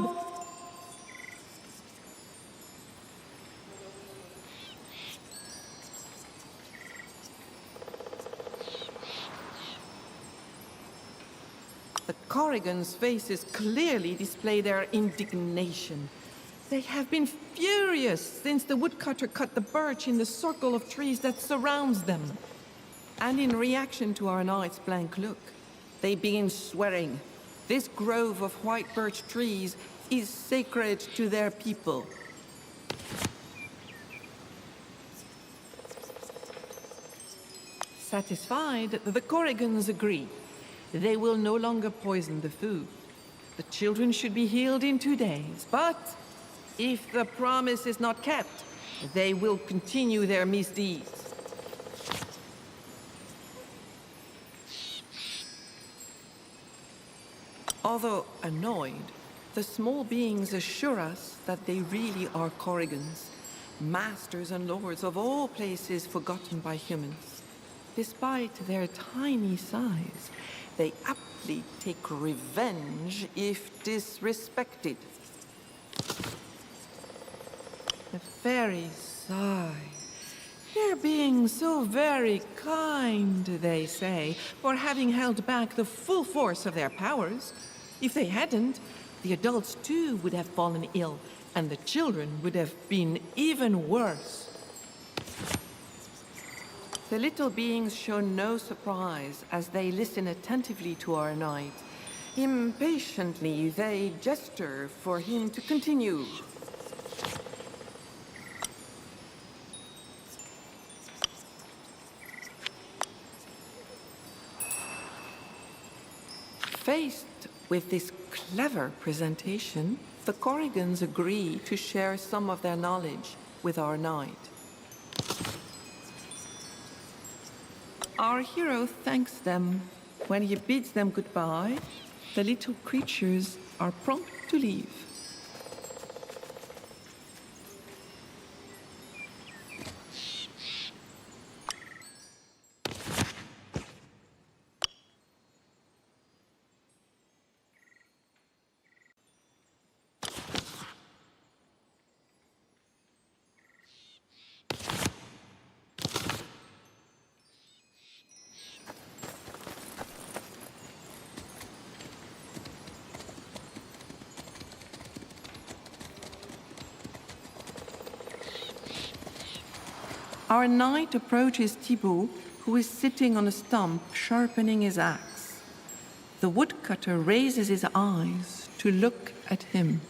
The Corrigans' faces clearly display their indignation. They have been furious since the woodcutter cut the birch in the circle of trees that surrounds them. And in reaction to our knight's blank look, they begin swearing. This grove of white birch trees is sacred to their people. Satisfied, the Corrigans agree. They will no longer poison the food. The children should be healed in 2 days, but if the promise is not kept, they will continue their misdeeds. Although annoyed, the small beings assure us that they really are Corrigans, masters and lords of all places forgotten by humans. Despite their tiny size, they aptly take revenge if disrespected. The fairies sigh. They're being so very kind, they say, for having held back the full force of their powers. If they hadn't, the adults too would have fallen ill, and the children would have been even worse. The little beings show no surprise as they listen attentively to our knight. Impatiently, they gesture for him to continue. Faced with this clever presentation, the Corrigans agree to share some of their knowledge with our knight. Our hero thanks them. When he bids them goodbye, the little creatures are prompt to leave. Our knight approaches Thibaut, who is sitting on a stump sharpening his axe. The woodcutter raises his eyes to look at him.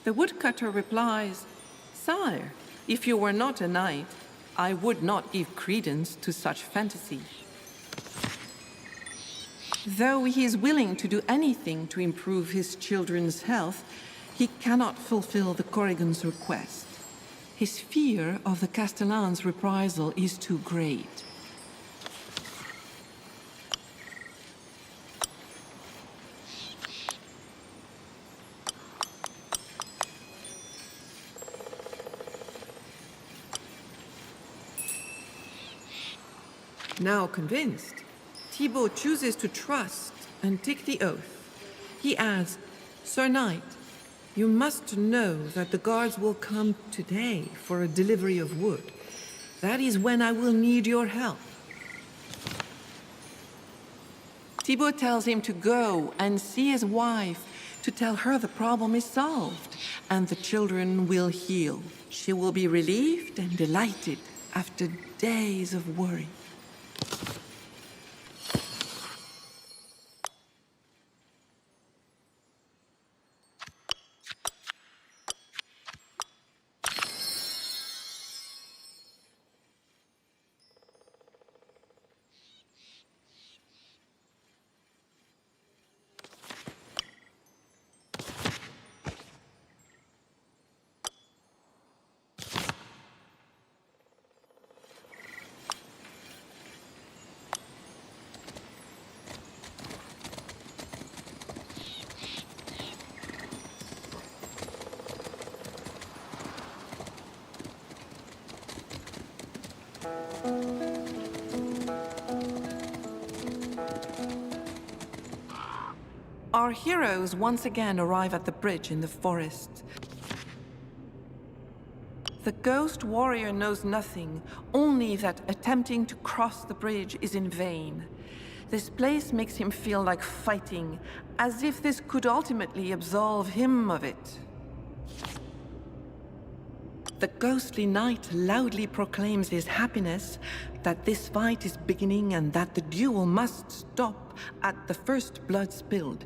The woodcutter replies, "Sire, if you were not a knight, I would not give credence to such fantasy." Though he is willing to do anything to improve his children's health, he cannot fulfill the Corrigan's request. His fear of the Castellan's reprisal is too great. Now convinced, Thibaut chooses to trust and take the oath. He adds, "Sir Knight, you must know that the guards will come today for a delivery of wood. That is when I will need your help." Thibaut tells him to go and see his wife, to tell her the problem is solved, and the children will heal. She will be relieved and delighted after days of worry. Our heroes once again arrive at the bridge in the forest. The ghost warrior knows nothing, only that attempting to cross the bridge is in vain. This place makes him feel like fighting, as if this could ultimately absolve him of it. The ghostly knight loudly proclaims his happiness that this fight is beginning and that the duel must stop at the first blood spilled.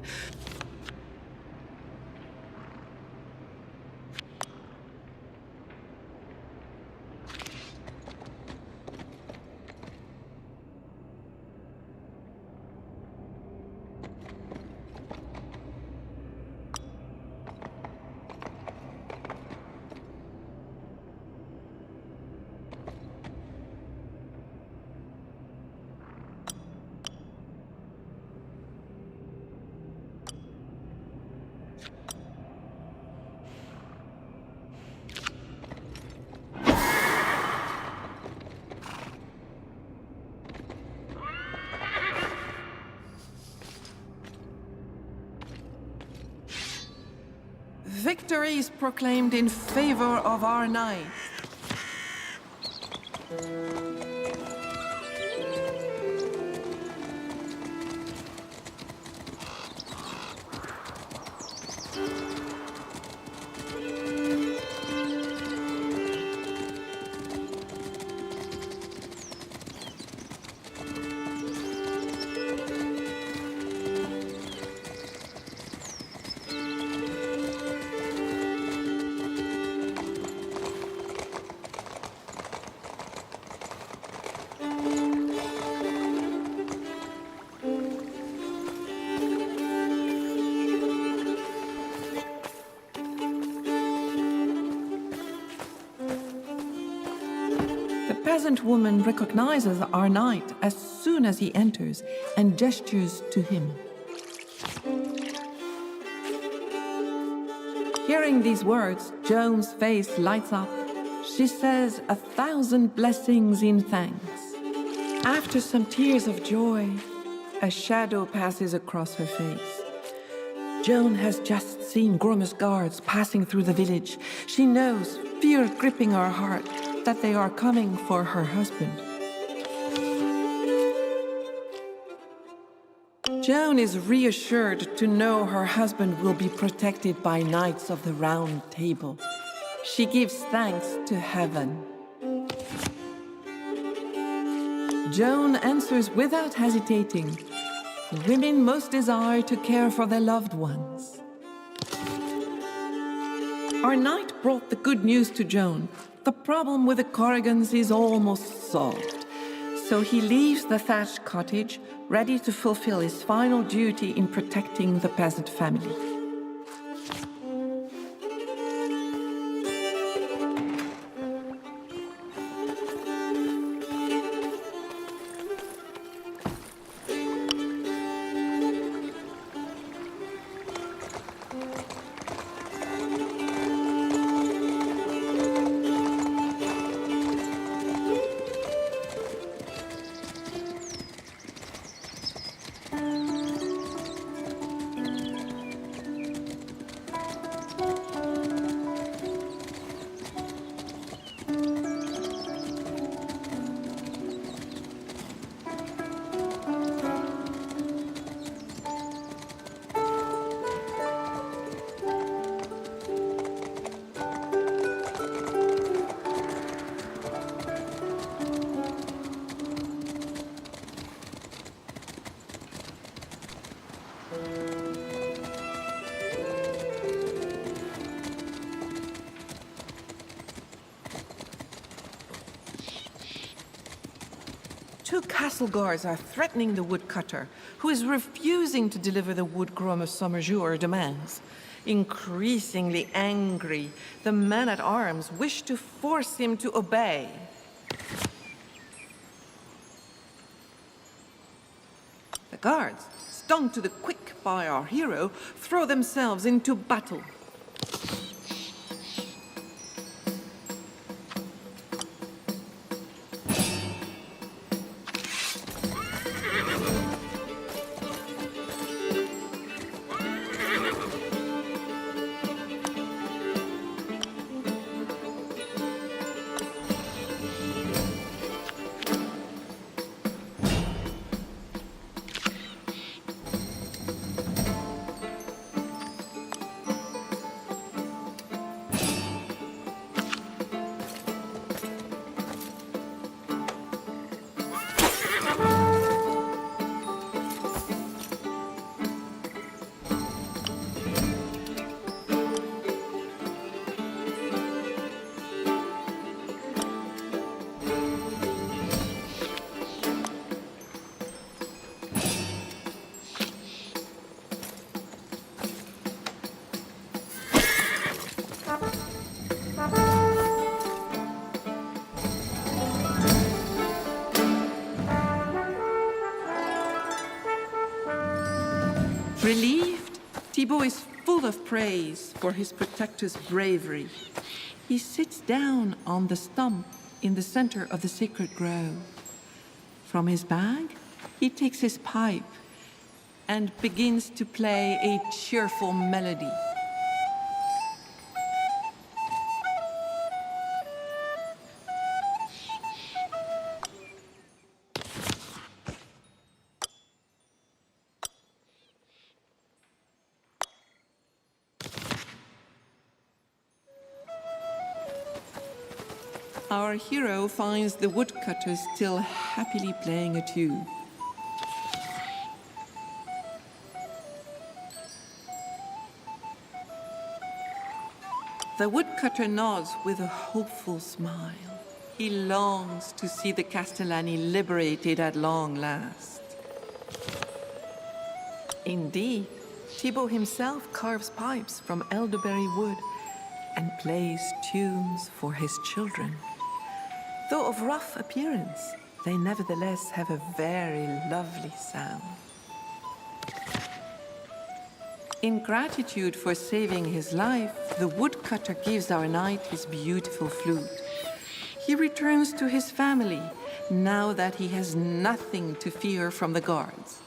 Victory is proclaimed in favor of our knight. The peasant woman recognizes our knight as soon as he enters and gestures to him. Hearing these words, Joan's face lights up. She says 1,000 blessings in thanks. After some tears of joy, a shadow passes across her face. Joan has just seen Gormus guards passing through the village. She knows, fear gripping her heart, that they are coming for her husband. Joan is reassured to know her husband will be protected by knights of the Round Table. She gives thanks to heaven. Joan answers without hesitating. Women most desire to care for their loved ones. Our knight brought the good news to Joan. The problem with the Corrigans is almost solved. So he leaves the thatched cottage, ready to fulfill his final duty in protecting the peasant family. Two castle guards are threatening the woodcutter, who is refusing to deliver the wood Groma Sommerjour demands. Increasingly angry, the men-at-arms wish to force him to obey. The guards, stung to the quick by our hero, throw themselves into battle. Relieved, Thibaut is full of praise for his protector's bravery. He sits down on the stump in the center of the sacred grove. From his bag, he takes his pipe and begins to play a cheerful melody. Our hero finds the woodcutter still happily playing a tune. The woodcutter nods with a hopeful smile. He longs to see the Castellani liberated at long last. Indeed, Thibaut himself carves pipes from elderberry wood and plays tunes for his children. Though of rough appearance, they nevertheless have a very lovely sound. In gratitude for saving his life, the woodcutter gives our knight his beautiful flute. He returns to his family now that he has nothing to fear from the guards.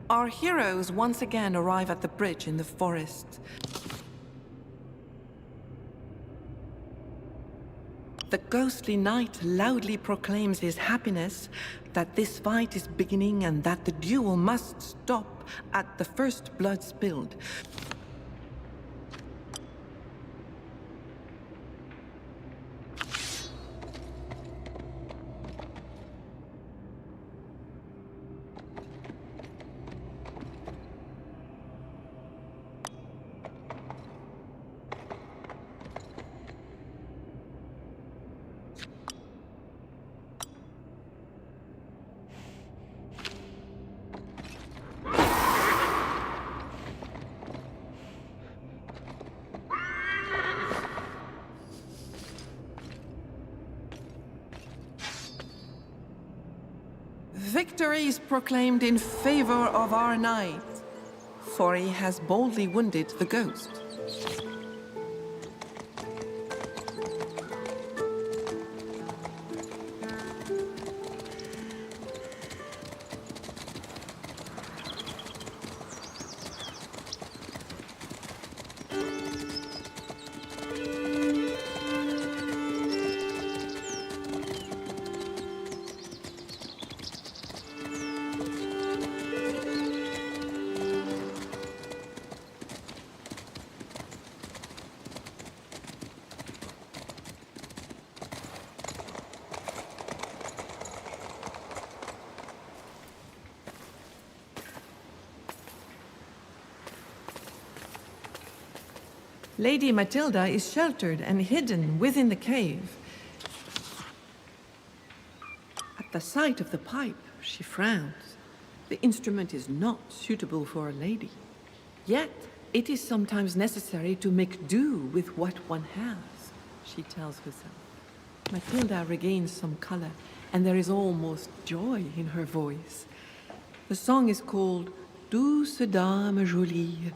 Our heroes once again arrive at the bridge in the forest. The ghostly knight loudly proclaims his happiness that this fight is beginning and that the duel must stop at the first blood spilled. Victory is proclaimed in favor of our knight, for he has boldly wounded the ghost. Lady Matilda is sheltered and hidden within the cave. At the sight of the pipe, she frowns. The instrument is not suitable for a lady. Yet, it is sometimes necessary to make do with what one has, she tells herself. Matilda regains some color, and there is almost joy in her voice. The song is called Douce Dame Jolie.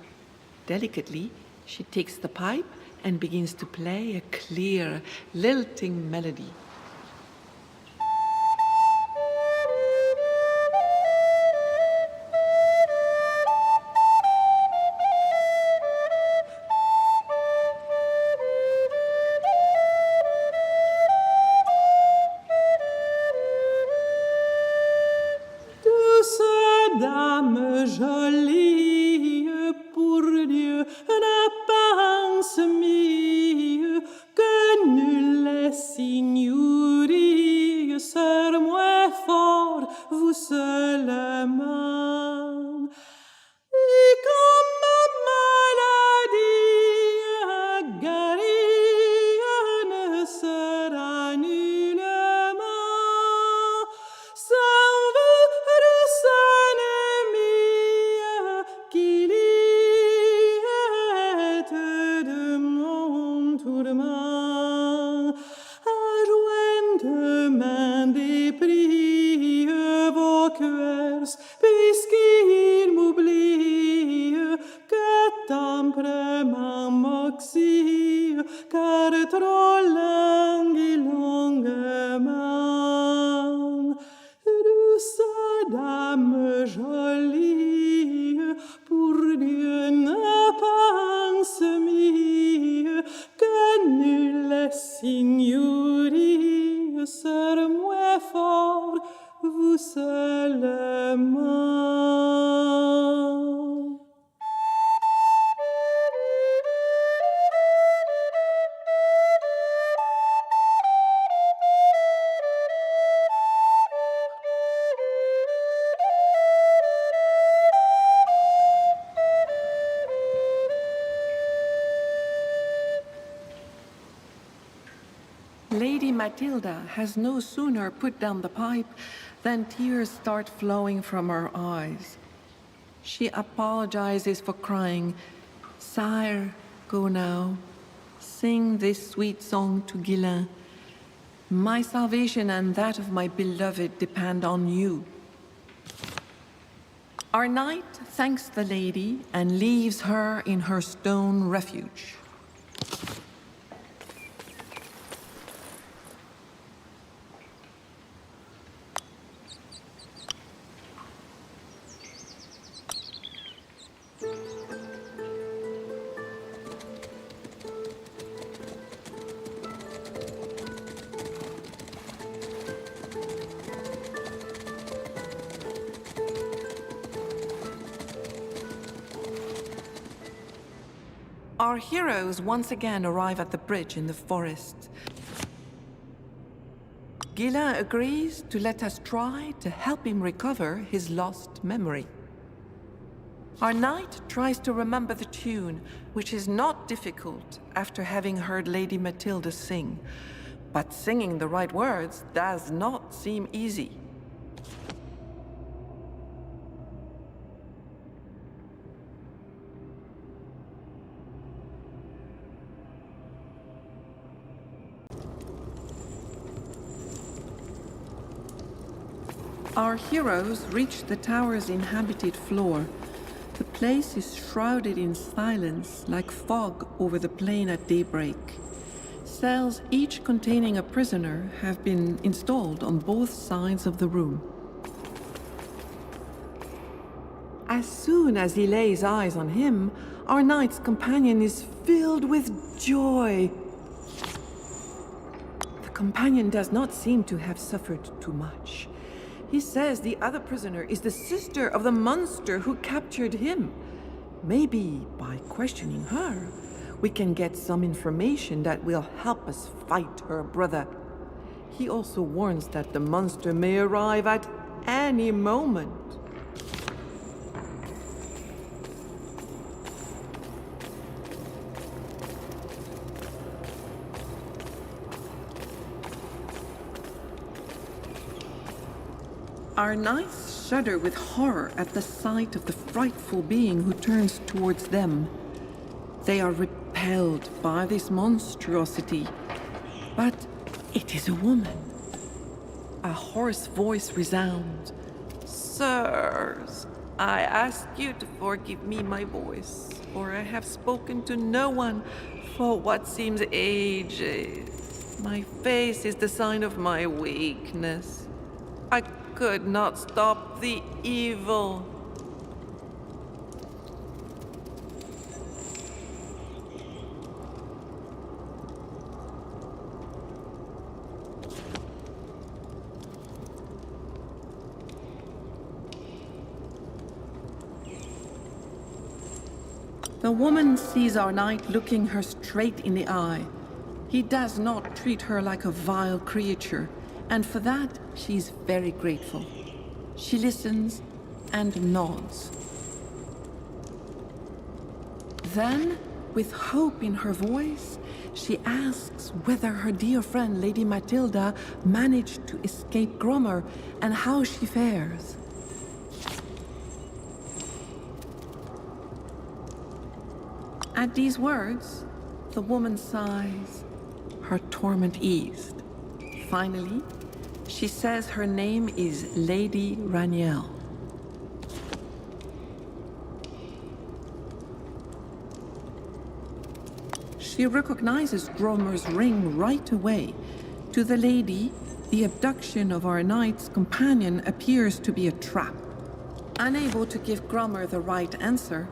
Delicately, she takes the pipe and begins to play a clear, lilting melody. Douce dame jolie, pour Dieu, ne pense mieux que nul les signorie, seul moins fort, vous seulement. prie vos cœurs, puisqu'ils m'oublient, que temprement m'oxy, car trop longuement. Douce dame jolie, pour Dieu ne pense mieux que nul signorie, serre-moi fort, vous seulement. Lady Matilda has no sooner put down the pipe than tears start flowing from her eyes. She apologizes for crying. Sire, go now. Sing this sweet song to Guilain. My salvation and that of my beloved depend on you. Our knight thanks the lady and leaves her in her stone refuge. Our heroes once again arrive at the bridge in the forest. Guilain agrees to let us try to help him recover his lost memory. Our knight tries to remember the tune, which is not difficult after having heard Lady Matilda sing. But singing the right words does not seem easy. Our heroes reach the tower's inhabited floor. The place is shrouded in silence, like fog over the plain at daybreak. Cells, each containing a prisoner, have been installed on both sides of the room. As soon as he lays eyes on him, our knight's companion is filled with joy. The companion does not seem to have suffered too much. He says the other prisoner is the sister of the monster who captured him. Maybe by questioning her, we can get some information that will help us fight her brother. He also warns that the monster may arrive at any moment. Our knights shudder with horror at the sight of the frightful being who turns towards them. They are repelled by this monstrosity, but it is a woman. A hoarse voice resounds. Sirs, I ask you to forgive me my voice, for I have spoken to no one for what seems ages. My face is the sign of my weakness. I could not stop the evil. The woman sees our knight looking her straight in the eye. He does not treat her like a vile creature, and for that she's very grateful. She listens and nods. Then, with hope in her voice, she asks whether her dear friend Lady Matilda managed to escape Grommer and how she fares. At these words, the woman sighs, her torment eased. Finally, She says her name is Lady Raniel. She recognizes Gromer's ring right away. To the lady, the abduction of our knight's companion appears to be a trap. Unable to give Gromer the right answer,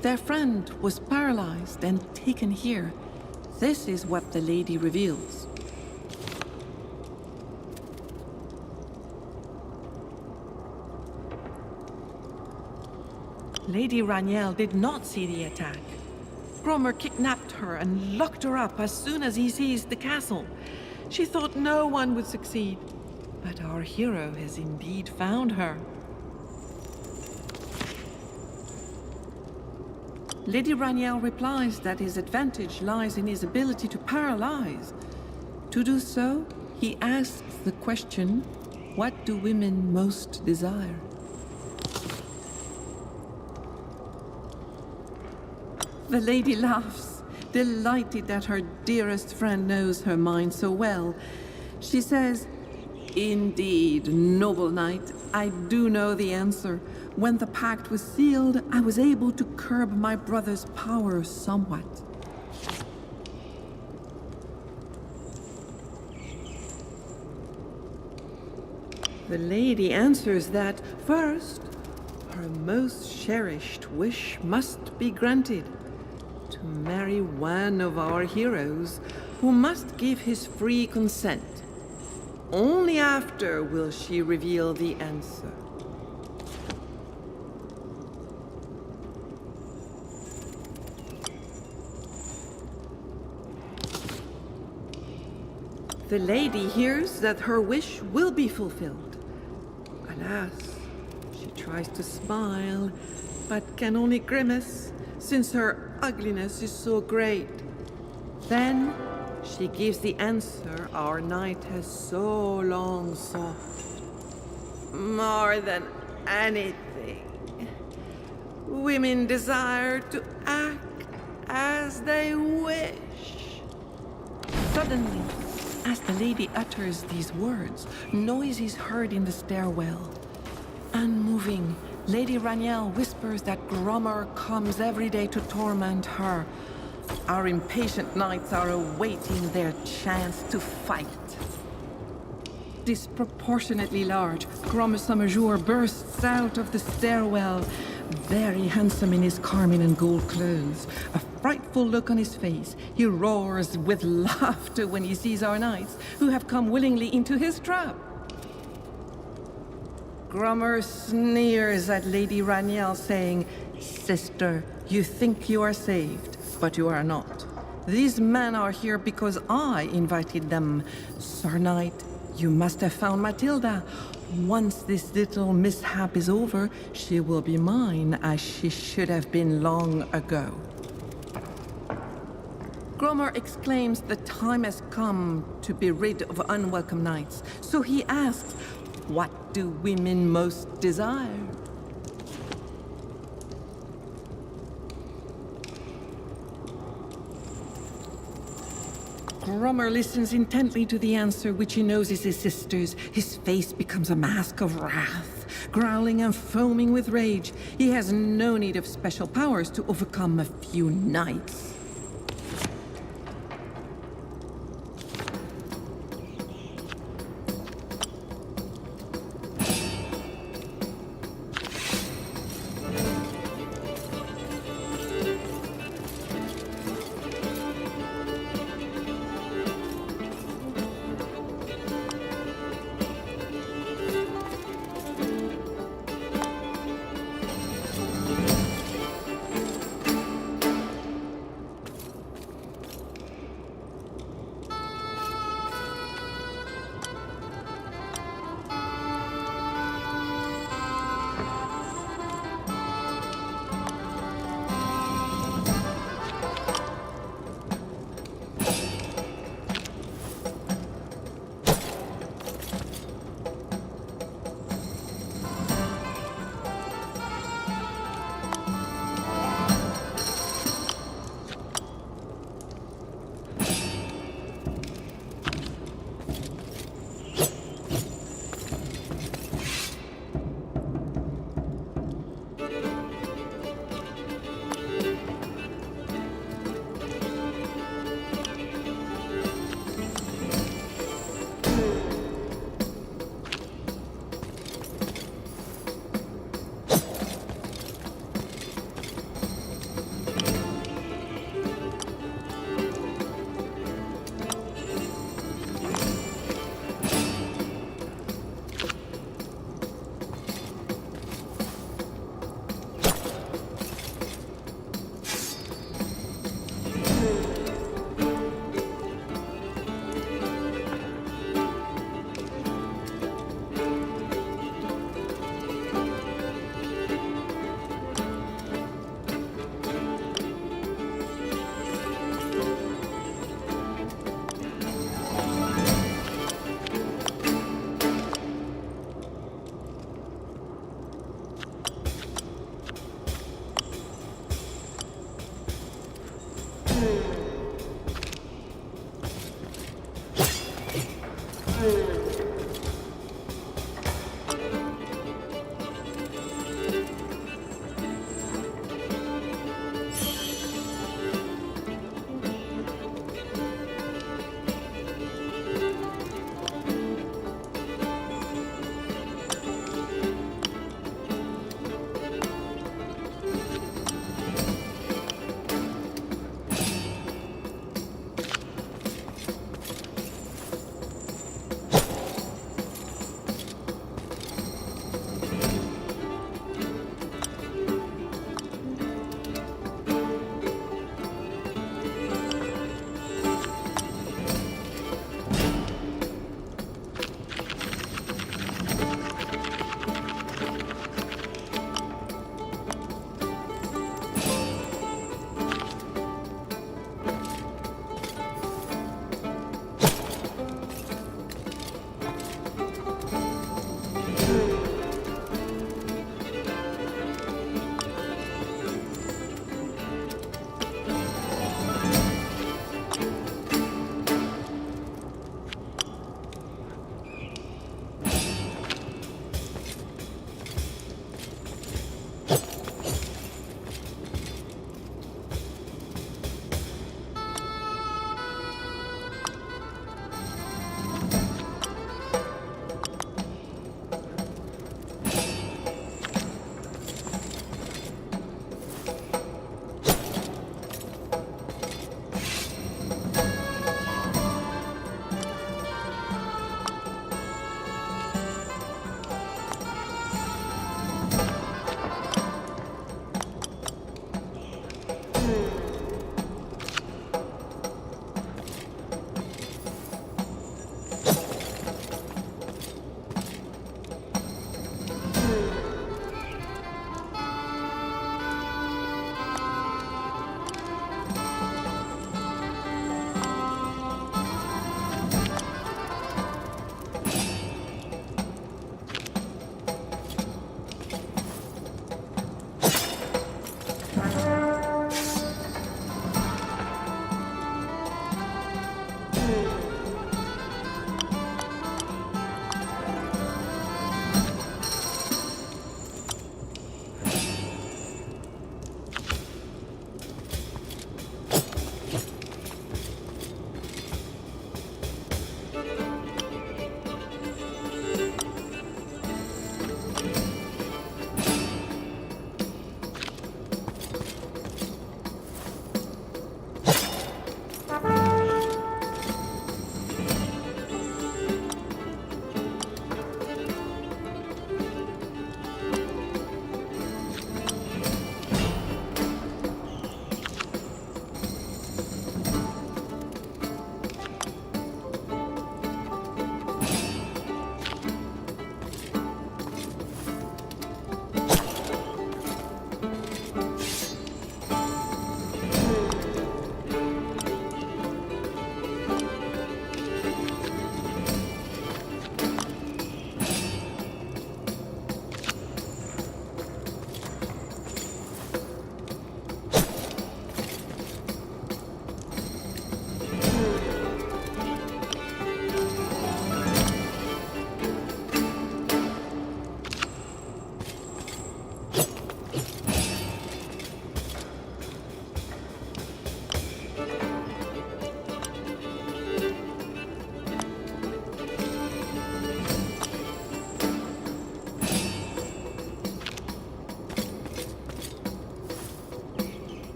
their friend was paralyzed and taken here. This is what the lady reveals. Lady Raniel did not see the attack. Gromer kidnapped her and locked her up as soon as he seized the castle. She thought no one would succeed, but our hero has indeed found her. Lady Raniel replies that his advantage lies in his ability to paralyze. To do so, he asks the question, what do women most desire? The lady laughs, delighted that her dearest friend knows her mind so well. She says, "Indeed, noble knight, I do know the answer. When the pact was sealed, I was able to curb my brother's power somewhat." The lady answers that, first, her most cherished wish must be granted. To marry one of our heroes, who must give his free consent. Only after will she reveal the answer. The lady hears that her wish will be fulfilled. Alas, she tries to smile, but can only grimace, since her ugliness is so great. Then she gives the answer our knight has so long sought. More than anything, women desire to act as they wish. Suddenly, as the lady utters these words, noise is heard in the stairwell. Unmoving, Lady Raniel whispers that Gromer comes every day to torment her. Our impatient knights are awaiting their chance to fight. Disproportionately large, Gromer Sommerjour bursts out of the stairwell, very handsome in his carmine and gold clothes. A frightful look on his face. He roars with laughter when he sees our knights, who have come willingly into his trap. Gromer sneers at Lady Raniel, saying, "Sister, you think you are saved, but you are not. These men are here because I invited them. Sir Knight, you must have found Matilda. Once this little mishap is over, she will be mine, as she should have been long ago." Gromer exclaims the time has come to be rid of unwelcome knights, so he asks, what do women most desire? Gromer listens intently to the answer, which he knows is his sister's. His face becomes a mask of wrath. Growling and foaming with rage, he has no need of special powers to overcome a few knights.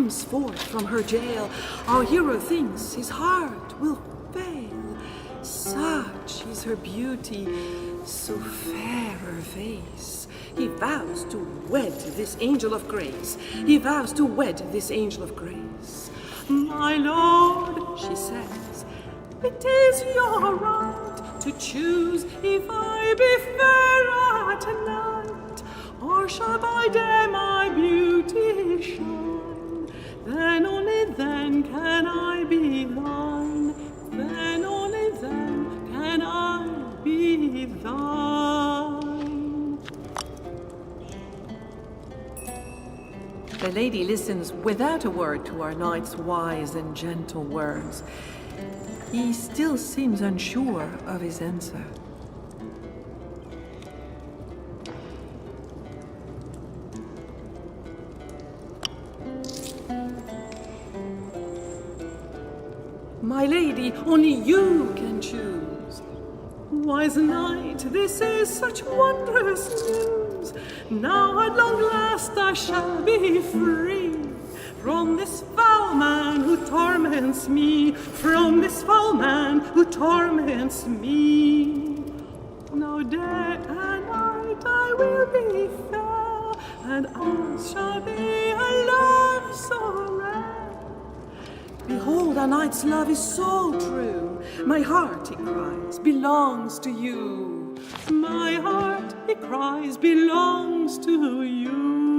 comes forth from her jail, our hero thinks his heart will fail. Such is her beauty, so fair her face. He vows to wed this angel of grace. He vows to wed this angel of grace. My lord, she says, it is your right to choose if I be fair at night, or shall by day my beauty shine. Then only then can I be thine. Then only then can I be thine. The lady listens without a word to our knight's wise and gentle words. He still seems unsure of his answer. My lady, only you can choose. Wise knight, this is such wondrous news. Now at long last I shall be free from this foul man who torments me, from this foul man who torments me. Now day and night I will be fair, and ours shall be a love so rare. Behold, our knight's love is so true. My heart, he cries, belongs to you. My heart, he cries, belongs to you.